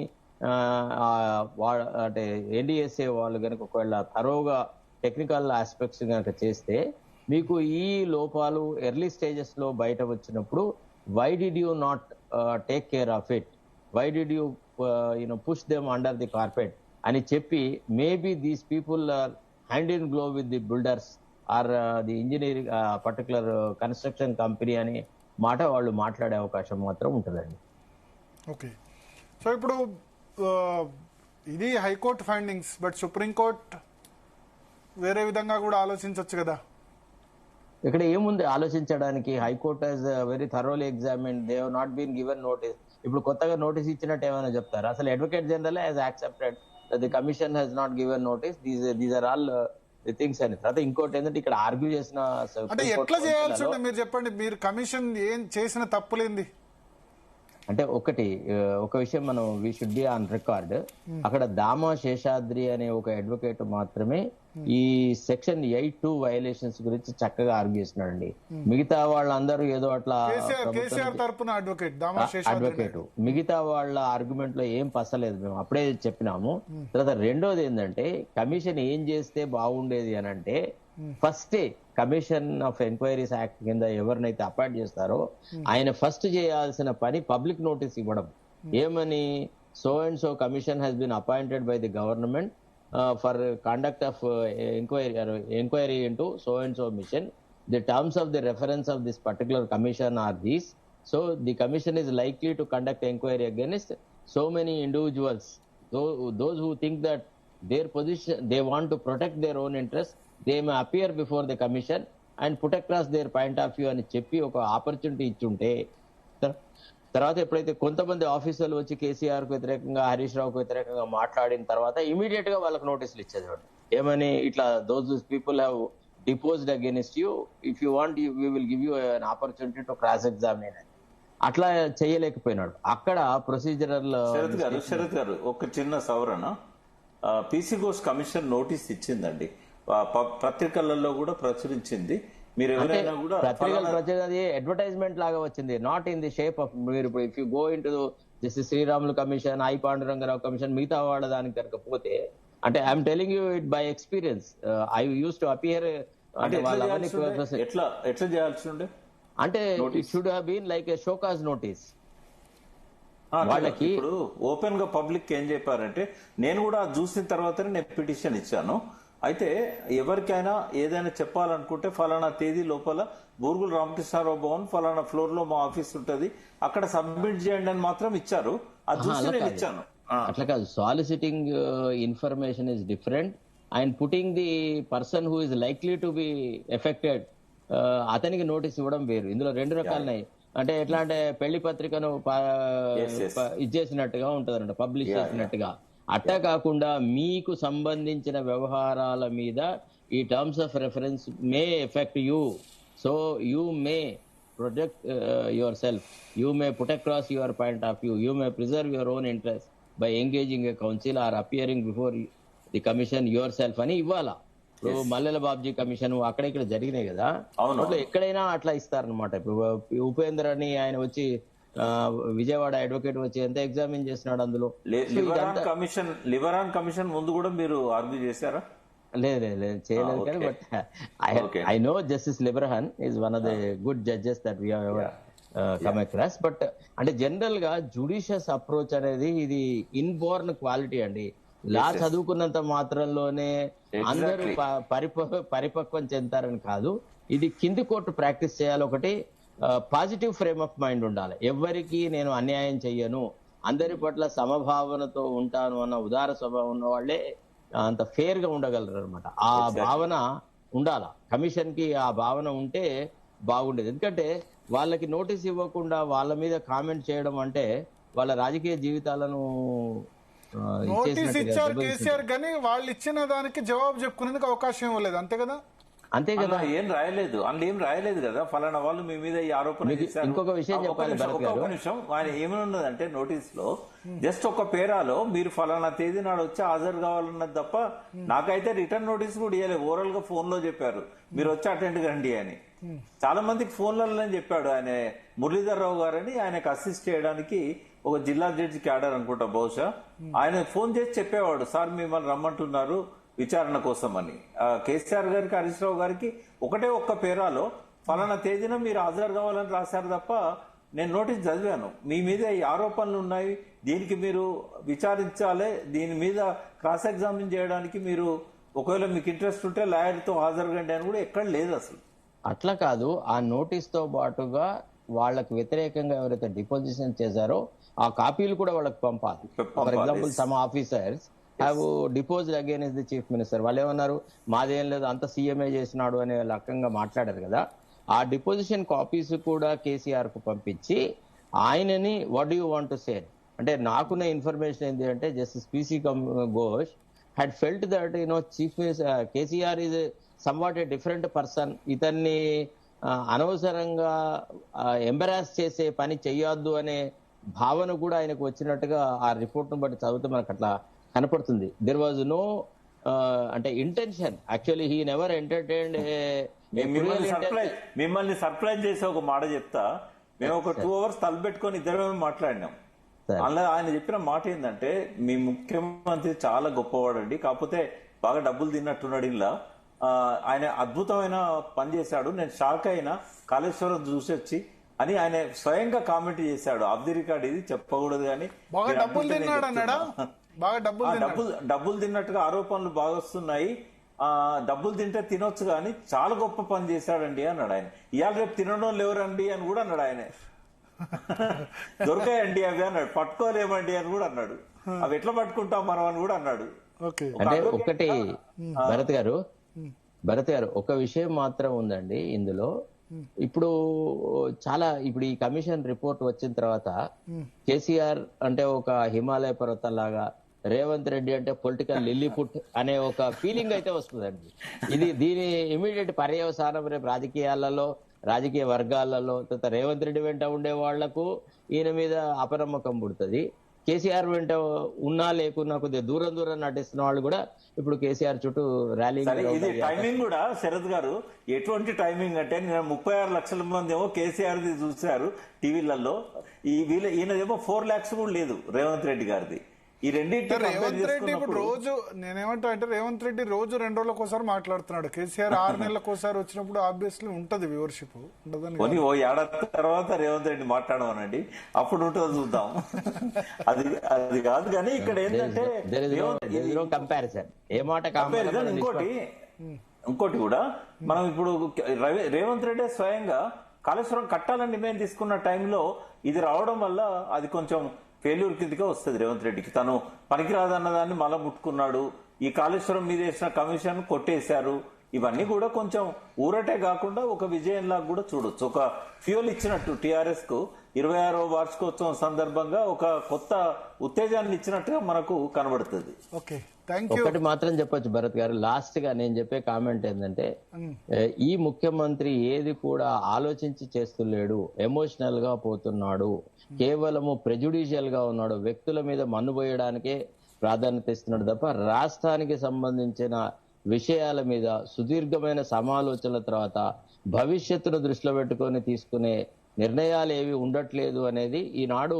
అంటే ఎన్డీఎస్ఏ వాళ్ళు కనుక ఒకవేళ థరోగా టెక్నికల్ ఆస్పెక్ట్స్ కనుక చేస్తే మీకు ఈ లోపాలు ఎర్లీ స్టేజెస్ లో బయట వచ్చినప్పుడు why did you not take care of it, why did you push them under the carpet అని చెప్పి maybe these people are hand in glove with the builders or the engineering particular construction company అని మాట వాళ్ళు మాట్లాడే అవకాశం మాత్రం ఉంటుందండి. Okay, so ఇప్పుడు ఇది హైకోర్టు ఫైండింగ్స్, బట్ సుప్రీంకోర్టు వేరే విధంగా కూడా ఆలోచించవచ్చు కదా. ఇక్కడ ఏముంది ఆలోచించడానికి? High court has very thoroughly examine, they have not been given notice. ఇప్పుడు కొత్తగా నోటీస్ ఇచ్చినట్టు ఏమైనా చెప్తారు? అసలు advocate general has accepted the commission has not given notice, these are all the things అని. తర్వాత ఇంకోటి ఏంటంటే ఇక్కడ ఆర్గ్యూ చేసిన అంటే ఎట్లా చేయాల్సి ఉంటే మీరు చెప్పండి, మీరు కమిషన్ ఏం చేసిన తప్పులేంది అంటే ఒక విషయం మనం we should be on record. అక్కడ దామా శేషాద్రి అనే ఒక అడ్వకేట్ మాత్రమే ఈ సెక్షన్ 8(2) వైలేషన్స్ గురించి చక్కగా ఆర్గ్యూ చేస్తున్నాడండి. మిగతా వాళ్ళందరూ ఏదో అట్లా అడ్వకేట్, మిగతా వాళ్ళ ఆర్గ్యుమెంట్ లో ఏం పసలేదు, మేము అప్పుడే చెప్పినాము. తర్వాత రెండోది ఏంటంటే కమిషన్ ఏం చేస్తే బాగుండేది అని అంటే ఫస్టే కమిషన్ ఆఫ్ ఎంక్వైరీస్ యాక్ట్ కింద ఎవరినైతే అపాయింట్ చేస్తారో ఆయన ఫస్ట్ చేయాల్సిన పని పబ్లిక్ నోటీస్ ఇవ్వడం. ఏమని, so and so commission has been appointed by the government for conduct of inquiry into so and so mission. The terms of the reference of this particular commission are these. So the commission is likely to conduct inquiry against so many individuals. Those who think that their position, they want to protect their own interests, they may appear before the commission and put across their point of view అని చెప్పి ఒక opportunity ఇచ్చుంటే, తర్వాత ఎప్పుడైతే కొంతమంది ఆఫీసర్లు వచ్చి కేసీఆర్ కు వ్యతిరేకంగా, హరీష్ రావుకు వ్యతిరేకంగా మాట్లాడిన తర్వాత ఇమీడియట్ గా వాళ్ళకి నోటీసులు ఇచ్చేది. ఏమని, ఇట్లా those people have deposed against you, if you want we will give you an opportunity to cross examine అని. అట్లా చేయలేకపోయినాడు. అక్కడ ప్రొసీజరల్. శరత్ గారు ఒక చిన్న సవరణ, పీసీ ఘోష్ కమిషన్ నోటీస్ ఇచ్చిందండి, పత్రికలలో కూడా ప్రచురించింది. మీరు ఎవరైనా కూడా అది అడ్వర్టైజ్మెంట్ లాగా వచ్చింది, not in the shape of. మీరు if you go into justice Sriramulu commission, I Pandurangarao commission, మిగతా వాళ్ళ దానికి కనుక పోతే, అంటే I'm telling you it by experience, I use to appear. ఎట్లా చేయాల్సి ఉండే అంటే it should have been like a show cause notice. వాళ్ళకి ఇప్పుడు ఓపెన్ గా పబ్లిక్ ఏం చెప్పారంటే, నేను కూడా చూసిన తర్వాతనే నేను పిటిషన్ ఇచ్చాను, అయితే ఎవరికైనా ఏదైనా చెప్పాలనుకుంటే ఫలానా తేదీ లోపల బూర్గుల రామకృష్ణారావు భవన్ ఫలానా ఫ్లోర్ లో మా ఆఫీస్ ఉంటది, అక్కడ సబ్మిట్ చేయండి అని మాత్రం ఇచ్చారు. అది చూసి నేను ఇచ్చాను. అట్లా కాదు, సాలిసిటింగ్ information is different and putting the person who is likely to be affected, అతనికి నోటీస్ ఇవ్వడం వేరు. ఇందులో రెండు రకాలున్నాయి. అంటే ఎట్లా అంటే పెళ్లి పత్రికను ఇచ్చేసినట్టుగా ఉంటదంట, పబ్లిష్ చేసినట్టుగా. అట్టా కాకుండా మీకు సంబంధించిన వ్యవహారాల మీద ఈ terms of reference may affect you, so you may project yourself, you may put across your point of view, you may preserve your own interest by engaging a counsel or appearing before the commission yourself అని ఇవ్వాలా. ఇప్పుడు మల్లెల Babji commission అక్కడ ఇక్కడ జరిగినాయి కదా, అట్లా ఎక్కడైనా అట్లా ఇస్తారనమాట. ఇప్పుడు ఉపేందర్ అని ఆయన వచ్చి విజయవాడ అడ్వకేట్ వచ్చి ఎంత ఎగ్జామిన్ చేసినాడు అందులో. లిబరాన్ కమిషన్ ముందు కూడా మీరు ఆర్గ్యూ చేశారా? లేదు చేయలేదు, కానీ but I know justice Liberhan is one of the good judges that we have ever come across. But అంటే జనరల్ గా జుడిషియస్ అప్రోచ్ అనేది ఇది ఇన్బోర్న్ క్వాలిటీ అండి. లా చదువుకున్నంత మాత్రంలోనే అందరూ పరిపక్వం చెందుతారని కాదు. ఇది కింది కోర్టు ప్రాక్టీస్ చేయాలి. ఒకటి పాజిటివ్ ఫ్రేమ్ ఆఫ్ మైండ్ ఉండాలి. ఎవరికి నేను అన్యాయం చెయ్యను, అందరి పట్ల సమభావనతో ఉంటాను అన్న ఉదార స్వభావం ఉన్న వాళ్ళే అంత ఫేర్ గా ఉండగలరు అనమాట. ఆ భావన ఉండాల. కమిషన్ కి ఆ భావన ఉంటే బాగుండేది. ఎందుకంటే వాళ్ళకి నోటీస్ ఇవ్వకుండా వాళ్ళ మీద కామెంట్ చేయడం అంటే వాళ్ళ రాజకీయ జీవితాలను నోటీస్ ఇచ్చారు కేసీఆర్, కానీ వాళ్ళు ఇచ్చిన దానికి జవాబు చెప్పుకునేందుకు అవకాశం ఇవ్వలేదు. అంతే కదా? అంతే కదా, ఏం రాయలేదు, అందులో ఏం రాయలేదు కదా ఫలానా వాళ్ళు మీ మీద ఈ ఆరోపణ చేశారు. ఇంకొక విషయం చెప్పాలి, ఒక నిమిషం. ఆయన ఏమనున్నదంటే నోటీస్ లో జస్ట్ ఒక పేరాలో మీరు ఫలానా తేదీ నాడు వచ్చి హాజరు కావాలన్నది తప్ప నాకైతే రిటర్న్ నోటీస్ కూడా ఇవ్వలేదు. ఓవరాల్ గా ఫోన్ లో చెప్పారు మీరు వచ్చి అటెండ్ కండి అని. చాలా మందికి ఫోన్లలో చెప్పాడు ఆయన. మురళీధర్ రావు గారని ఆయనకు అసిస్ట్ చేయడానికి ఒక జిల్లా జడ్జి క్యాడర్ అనుకుంటా బహుశా, ఆయన ఫోన్ చేసి చెప్పేవాడు, సార్ మిమ్మల్ని రమ్మంటున్నారు విచారణ కోసం అని. కేసీఆర్ గారికి, హరీష్ రావు గారికి ఒకటే ఒక్క పేరాలో ఫలానా తేదీన మీరు హాజరు కావాలని రాశారు తప్ప నేను నోటీస్ చదివాను, మీ మీద ఈ ఆరోపణలు ఉన్నాయి, దీనికి మీరు విచారించాలి, దీని మీద క్రాస్ ఎగ్జామిన్ చేయడానికి మీరు ఒకవేళ మీకు ఇంట్రెస్ట్ ఉంటే లాయర్తో హాజరు కండి అని కూడా ఎక్కడ లేదు అసలు. అట్లా కాదు, ఆ నోటీస్ తో పాటుగా వాళ్ళకు వ్యతిరేకంగా ఎవరైతే డిపోజిషన్ చేశారో ఆ కాపీలు కూడా వాళ్ళకి పంపాలి. For example some officers have deposed against the chief minister. వాళ్ళు ఏమన్నారు, మాదేం లేదు అంత సీఎంఏ చేసినాడు అనే రకంగా మాట్లాడారు కదా. ఆ డిపోజిషన్ కాపీస్ కూడా కేసీఆర్ కు పంపించి ఆయనని what you want to say అంటే, నాకున్న ఇన్ఫర్మేషన్ ఏంటి అంటే justice PC Ghosh had felt that chief minister KCR is somewhat a different person, ఇతన్ని అనవసరంగా ఎంబరాస్ చేసే పని చెయ్యొద్దు అనే భావన కూడా ఆయనకు వచ్చినట్టుగా ఆ రిపోర్ట్ ను బట్టి చదివితే మనకు అట్లా కనపడుతుంది. దెర్ వాజ్ నో అంటే intention, actually he never entertained. మిమ్మల్ని సర్ప్రైజ్ చేసే ఒక మాట చెప్తా. మేము ఒక 2 hours తలపెట్టుకొని ఇద్దరమే మాట్లాడినాం. అలా ఆయన చెప్పిన మాట ఏంటంటే, మీ ముఖ్యమంత్రి చాలా గొప్పవాడండి, కాకపోతే బాగా డబ్బులు తిన్నట్టున్నాడు, ఇలా ఆయన అద్భుతమైన పని చేశాడు, నేను షాక్ అయినా కాళేశ్వరం చూసి వచ్చి అని ఆయన స్వయంగా కామెంట్ చేశాడు. ఆఫ్ ది రికార్డ్, ఇది చెప్పకూడదు కానీ డబ్బులు తిన్నట్టుగా ఆరోపణలు బాగా వస్తున్నాయి, డబ్బులు తింటే తినొచ్చు కానీ చాలా గొప్ప పని చేశాడండి అన్నాడు ఆయన. ఇవాళ రేపు తినడం లేవరండి అని కూడా అన్నాడు ఆయన. దొరకాయండి అవి అన్నాడు, పట్టుకోలేమండి అని కూడా అన్నాడు. అవి ఎట్లా పట్టుకుంటాం మనం అని కూడా అన్నాడు. ఓకే. అంటే ఒకటి భరత్ గారు ఒక విషయం మాత్రం ఉందండి ఇందులో. ఇప్పుడు ఇప్పుడు ఈ కమిషన్ రిపోర్ట్ వచ్చిన తర్వాత కేసీఆర్ అంటే ఒక హిమాలయ పర్వతంలాగా, రేవంత్ రెడ్డి అంటే పొలిటికల్ లిల్లీపుట్ అనే ఒక ఫీలింగ్ అయితే వస్తుందండి. దీని ఇమీడియట్ పర్యవసానం రేపు రాజకీయ వర్గాలలో రేవంత్ రెడ్డి వెంట ఉండే వాళ్లకు ఈయన మీద అపనమ్మకం పుడుతుంది. కేసీఆర్ వెంట ఉన్నా లేకున్నా కొద్దిగా దూరం నటిస్తున్న వాళ్ళు కూడా ఇప్పుడు కేసీఆర్ చుట్టూ ర్యాలీ. ఇది టైమింగ్ కూడా శరత్ గారు ఎటువంటి టైమింగ్ అంటే, నేను 36 లక్షల మంది ఏమో కేసీఆర్ ది చూశారు టీవీలలో, ఈయనదేమో 4 lakhs కూడా లేదు రేవంత్ రెడ్డి గారిది. ఈ రెండింటి రేవంత్ రెడ్డి ఇప్పుడు రోజు నేనేమంటా అంటే రేవంత్ రెడ్డి రోజు 2 రోజులకోసారి మాట్లాడుతున్నాడు. కేసీఆర్ 6 నెలలకోసారి వచ్చినప్పుడు ఆబ్వియస్లీ ఉంటది వ్యూవర్షిప్. ఓ ఏడాది తర్వాత రేవంత్ రెడ్డి మాట్లాడమనండి, అప్పుడు ఉంటుందో చూద్దాం. అది కాదు కానీ ఇక్కడ ఏంటంటే ఇంకోటి కూడా మనం ఇప్పుడు రేవంత్ రెడ్డి స్వయంగా కాళేశ్వరం కట్టాలని నిర్ణయం తీసుకున్న టైంలో ఇది రావడం వల్ల అది కొంచెం ఫెయిల్యూర్ కిందకే వస్తుంది రేవంత్ రెడ్డికి. తను పనికిరాదన్న దాన్ని మళ్ళా ముట్టుకున్నాడు. ఈ కాళేశ్వరం మీద వేసిన కమిషన్ కొట్టేశారు. ఇవన్నీ కూడా కొంచెం ఊరటే కాకుండా ఒక విజయంలాగా కూడా చూడొచ్చు. ఒక ఫ్యూల్ ఇచ్చినట్టు టీఆర్ఎస్ కు 26వ వార్షికోత్సవం సందర్భంగా ఒక కొత్త ఉత్తేజాన్ని ఇచ్చినట్టుగా మనకు కనబడుతుంది. ఒకటి మాత్రం చెప్పొచ్చు భరత్ గారు, లాస్ట్ గా నేను చెప్పే కామెంట్ ఏంటంటే, ఈ ముఖ్యమంత్రి ఏది కూడా ఆలోచించి చేస్తులేడు, ఎమోషనల్ గా పోతున్నాడు, కేవలము ప్రెజుడిషియల్ గా ఉన్నాడు, వ్యక్తుల మీద మన్నుపోయడానికే ప్రాధాన్యత ఇస్తున్నాడు తప్ప రాష్ట్రానికి సంబంధించిన విషయాల మీద సుదీర్ఘమైన సమాలోచనల తర్వాత భవిష్యత్తును దృష్టిలో పెట్టుకొని తీసుకునే నిర్ణయాలు ఏవి ఉండట్లేదు అనేది ఈనాడు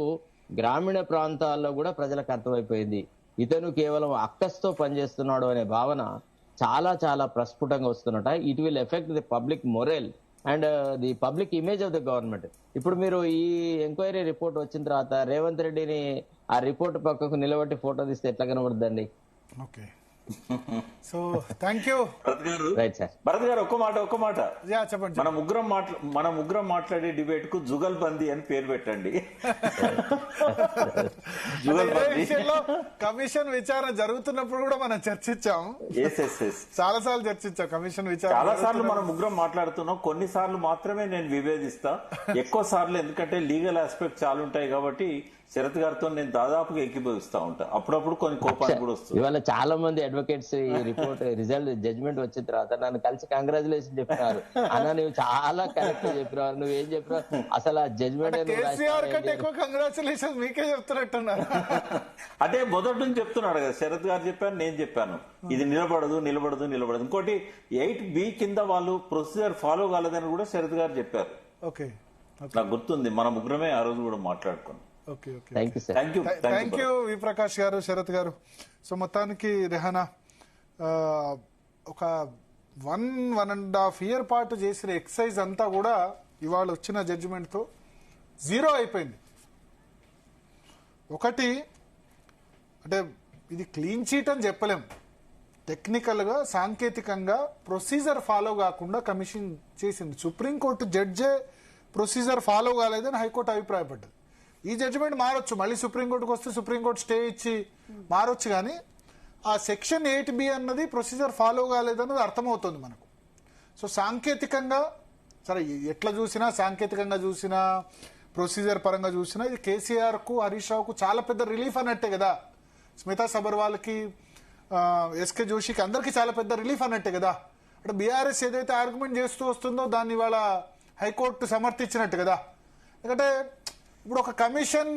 గ్రామీణ ప్రాంతాల్లో కూడా ప్రజలకు అర్థమైపోయింది. ఇతను కేవలం అక్కస్తో పనిచేస్తున్నాడు అనే భావన చాలా చాలా ప్రస్ఫుటంగా వస్తున్నట. It will affect the public morale and the public image of the government. ఇప్పుడు మీరు ఈ ఎంక్వైరీ రిపోర్ట్ వచ్చిన తర్వాత రేవంత్ రెడ్డిని ఆ రిపోర్ట్ పక్కకు నిలబెట్టి ఫోటో తీస్తే ఎట్లా కనబడుతుందండి? Okay, so thank you right sir. Bharat garu ఒక్క మాట చెప్పండి. మన ముగ్గురం మాట్లాడే డిబేట్ కు జుగల్ బందీ అని పేరు పెట్టండి. కమిషన్ విచారణ జరుగుతున్నప్పుడు కూడా మనం చర్చించాం, చాలా సార్లు చర్చించాం. కమిషన్ విచారణ చాలా సార్లు మనం ముగ్గురం మాట్లాడుతున్నాం. కొన్నిసార్లు మాత్రమే నేను విభేదిస్తా, ఎక్కువ సార్లు ఎందుకంటే లీగల్ ఆస్పెక్ట్ చాలా ఉంటాయి కాబట్టి శరత్ గారితో నేను దాదాపుగా ఏకీభవిస్తా ఉంటా. అప్పుడప్పుడు కొన్ని కోపాలు కూడా వస్తుంది. ఇవాళ చాలా మంది అడ్వకేట్స్ ఈ రిపోర్ట్ జడ్జిమెంట్ వచ్చిన తర్వాత నన్ను కలిసి కంగ్రాచులేషన్ చెప్పినారు. అన్న నువ్వు చాలా కరెక్ట్ చెప్పినావు, నువ్వేం చెప్పినావు అసలు ఆ జడ్జిమెంట్ కంగ్రాచులేషన్ మీకే చెప్తున్నట్టున్నారు. అంటే మొదటి నుంచి చెప్తున్నాడు కదా, శరత్ గారు చెప్పారు, నేను చెప్పాను, ఇది నిలబడదు. ఇంకోటి 8B కింద వాళ్ళు ప్రొసీజర్ ఫాలో కాలేదని కూడా శరత్ గారు చెప్పారు. ఓకే, నాకు గుర్తుంది, మన ముగ్గురమే ఆ రోజు కూడా మాట్లాడుకున్నాం. థ్యాంక్ యూ వి ప్రకాష్ గారు, శరత్ గారు. సో మొత్తానికి రెహానా ఒక 1.5 year పాటు చేసిన ఎక్సర్సైజ్ అంతా కూడా ఇవాళ వచ్చిన జడ్జిమెంట్ తో 0 అయిపోయింది. ఒకటి అంటే ఇది క్లీన్ చీట్ అని చెప్పలేం, టెక్నికల్ గా సాంకేతికంగా ప్రొసీజర్ ఫాలో కాకుండా కమిషన్ చేసింది. సుప్రీంకోర్టు జడ్జే ప్రొసీజర్ ఫాలో కాలేదని హైకోర్టు అభిప్రాయపడ్డది. ఈ జడ్జిమెంట్ మారొచ్చు, మళ్ళీ సుప్రీంకోర్టుకు వస్తే సుప్రీంకోర్టు స్టే ఇచ్చి మారొచ్చు, కానీ ఆ సెక్షన్ 8B అన్నది ప్రొసీజర్ ఫాలో కాలేదన్నది అర్థమవుతుంది మనకు. సో సాంకేతికంగా సరే ఎట్లా చూసినా, సాంకేతికంగా చూసినా, ప్రొసీజర్ పరంగా చూసినా ఇది కేసీఆర్ కు హరీష్ రావుకు చాలా పెద్ద రిలీఫ్ అన్నట్టే కదా. స్మితా సబర్వాల్ కి, ఎస్కే జోషికి అందరికీ చాలా పెద్ద రిలీఫ్ అన్నట్టే కదా. అంటే బీఆర్ఎస్ ఏదైతే ఆర్గ్యుమెంట్ చేస్తూ వస్తుందో దాన్ని ఇవాళ హైకోర్టు సమర్థించినట్టు కదా. ఎందుకంటే ఇప్పుడు ఒక కమిషన్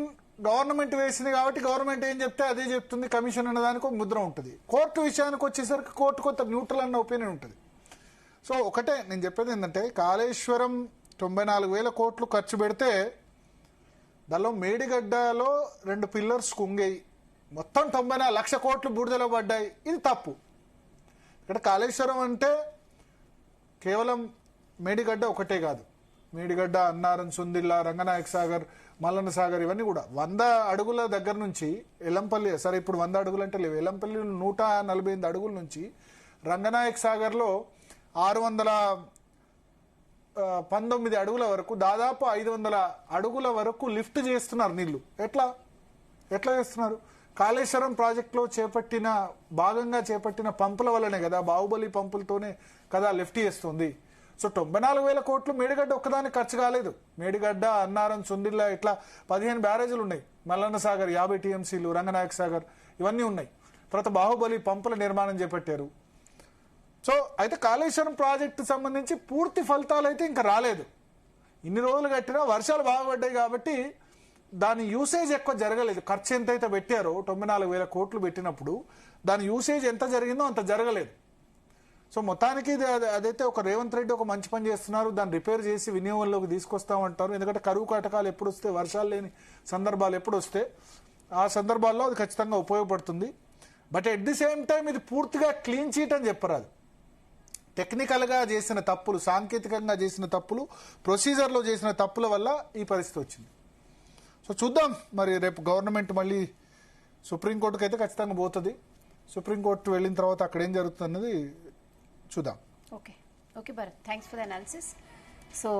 గవర్నమెంట్ వేసింది కాబట్టి గవర్నమెంట్ ఏం చెప్తే అదే చెప్తుంది, కమిషన్ అన్నదానికి ఒక ముద్ర ఉంటుంది. కోర్టు విషయానికి వచ్చేసరికి కోర్టు కొంత న్యూట్రల్ అన్న ఒపీనియన్ ఉంటుంది. సో ఒకటే నేను చెప్పేది ఏంటంటే, కాళేశ్వరం 94,000 కోట్లు ఖర్చు పెడితే దానిలో మేడిగడ్డలో 2 పిల్లర్స్ కుంగాయి, మొత్తం 94 లక్షల కోట్లు బూడిదలో పడ్డాయి. ఇది తప్పు. ఇక్కడ కాళేశ్వరం అంటే కేవలం మేడిగడ్డ ఒకటే కాదు, మేడిగడ్డ, అన్నారం, సుందిల్లా, రంగనాయక సాగర్, మల్లన్న సాగర్, ఇవన్నీ కూడా 100 అడుగుల దగ్గర నుంచి ఎల్లంపల్లి, సరే ఇప్పుడు 100 అడుగులు అంటే లేవు, ఎల్లంపల్లి 148 అడుగుల నుంచి రంగనాయక సాగర్ లో 619 అడుగుల వరకు, దాదాపు 500 అడుగుల వరకు లిఫ్ట్ చేస్తున్నారు నీళ్లు. ఎట్లా చేస్తున్నారు? కాళేశ్వరం ప్రాజెక్టులో భాగంగా చేపట్టిన పంపుల వల్లనే కదా, బాహుబలి పంపులతోనే కదా లిఫ్ట్ చేస్తుంది. సో 94,000 కోట్లు మేడిగడ్డ ఒక్కదానికి ఖర్చు కాలేదు. మేడిగడ్డ, అన్నారం, సుందిల్లా ఇట్లా 15 బ్యారేజీలు ఉన్నాయి. మల్లన్న సాగర్ 50 టీఎంసీలు, రంగనాయక సాగర్ ఇవన్నీ ఉన్నాయి. తర్వాత బాహుబలి పంపుల నిర్మాణం చేపట్టారు. సో అయితే కాళేశ్వరం ప్రాజెక్టు సంబంధించి పూర్తి ఫలితాలు అయితే ఇంకా రాలేదు. ఇన్ని రోజులు కట్టినా వర్షాలు బాగా పడ్డాయి కాబట్టి దాని యూసేజ్ ఎక్కువ జరగలేదు. ఖర్చు ఎంతైతే పెట్టారో 94,000 కోట్లు పెట్టినప్పుడు దాని యూసేజ్ ఎంత జరిగిందో అంత జరగలేదు. సో మొత్తానికి అదైతే ఒక రేవంత్ రెడ్డి ఒక మంచి పని చేస్తున్నారు. దాన్ని రిపేర్ చేసి వినియోగంలోకి తీసుకొస్తామంటారు. ఎందుకంటే కరువు కాటకాలు ఎప్పుడు వస్తే, వర్షాలు లేని సందర్భాలు ఎప్పుడు వస్తే ఆ సందర్భాల్లో అది ఖచ్చితంగా ఉపయోగపడుతుంది. But at the same time ఇది పూర్తిగా క్లీన్ చీట్ అని చెప్పరాదు. టెక్నికల్గా చేసిన తప్పులు, సాంకేతికంగా చేసిన తప్పులు, ప్రొసీజర్లో చేసిన తప్పుల వల్ల ఈ పరిస్థితి వచ్చింది. సో చూద్దాం మరి రేపు గవర్నమెంట్ మళ్ళీ సుప్రీంకోర్టుకు అయితే ఖచ్చితంగా పోతుంది. సుప్రీంకోర్టు వెళ్ళిన తర్వాత అక్కడ ఏం జరుగుతుంది అన్నది చూద్దాం. Okay Bharat, thanks for the analysis. So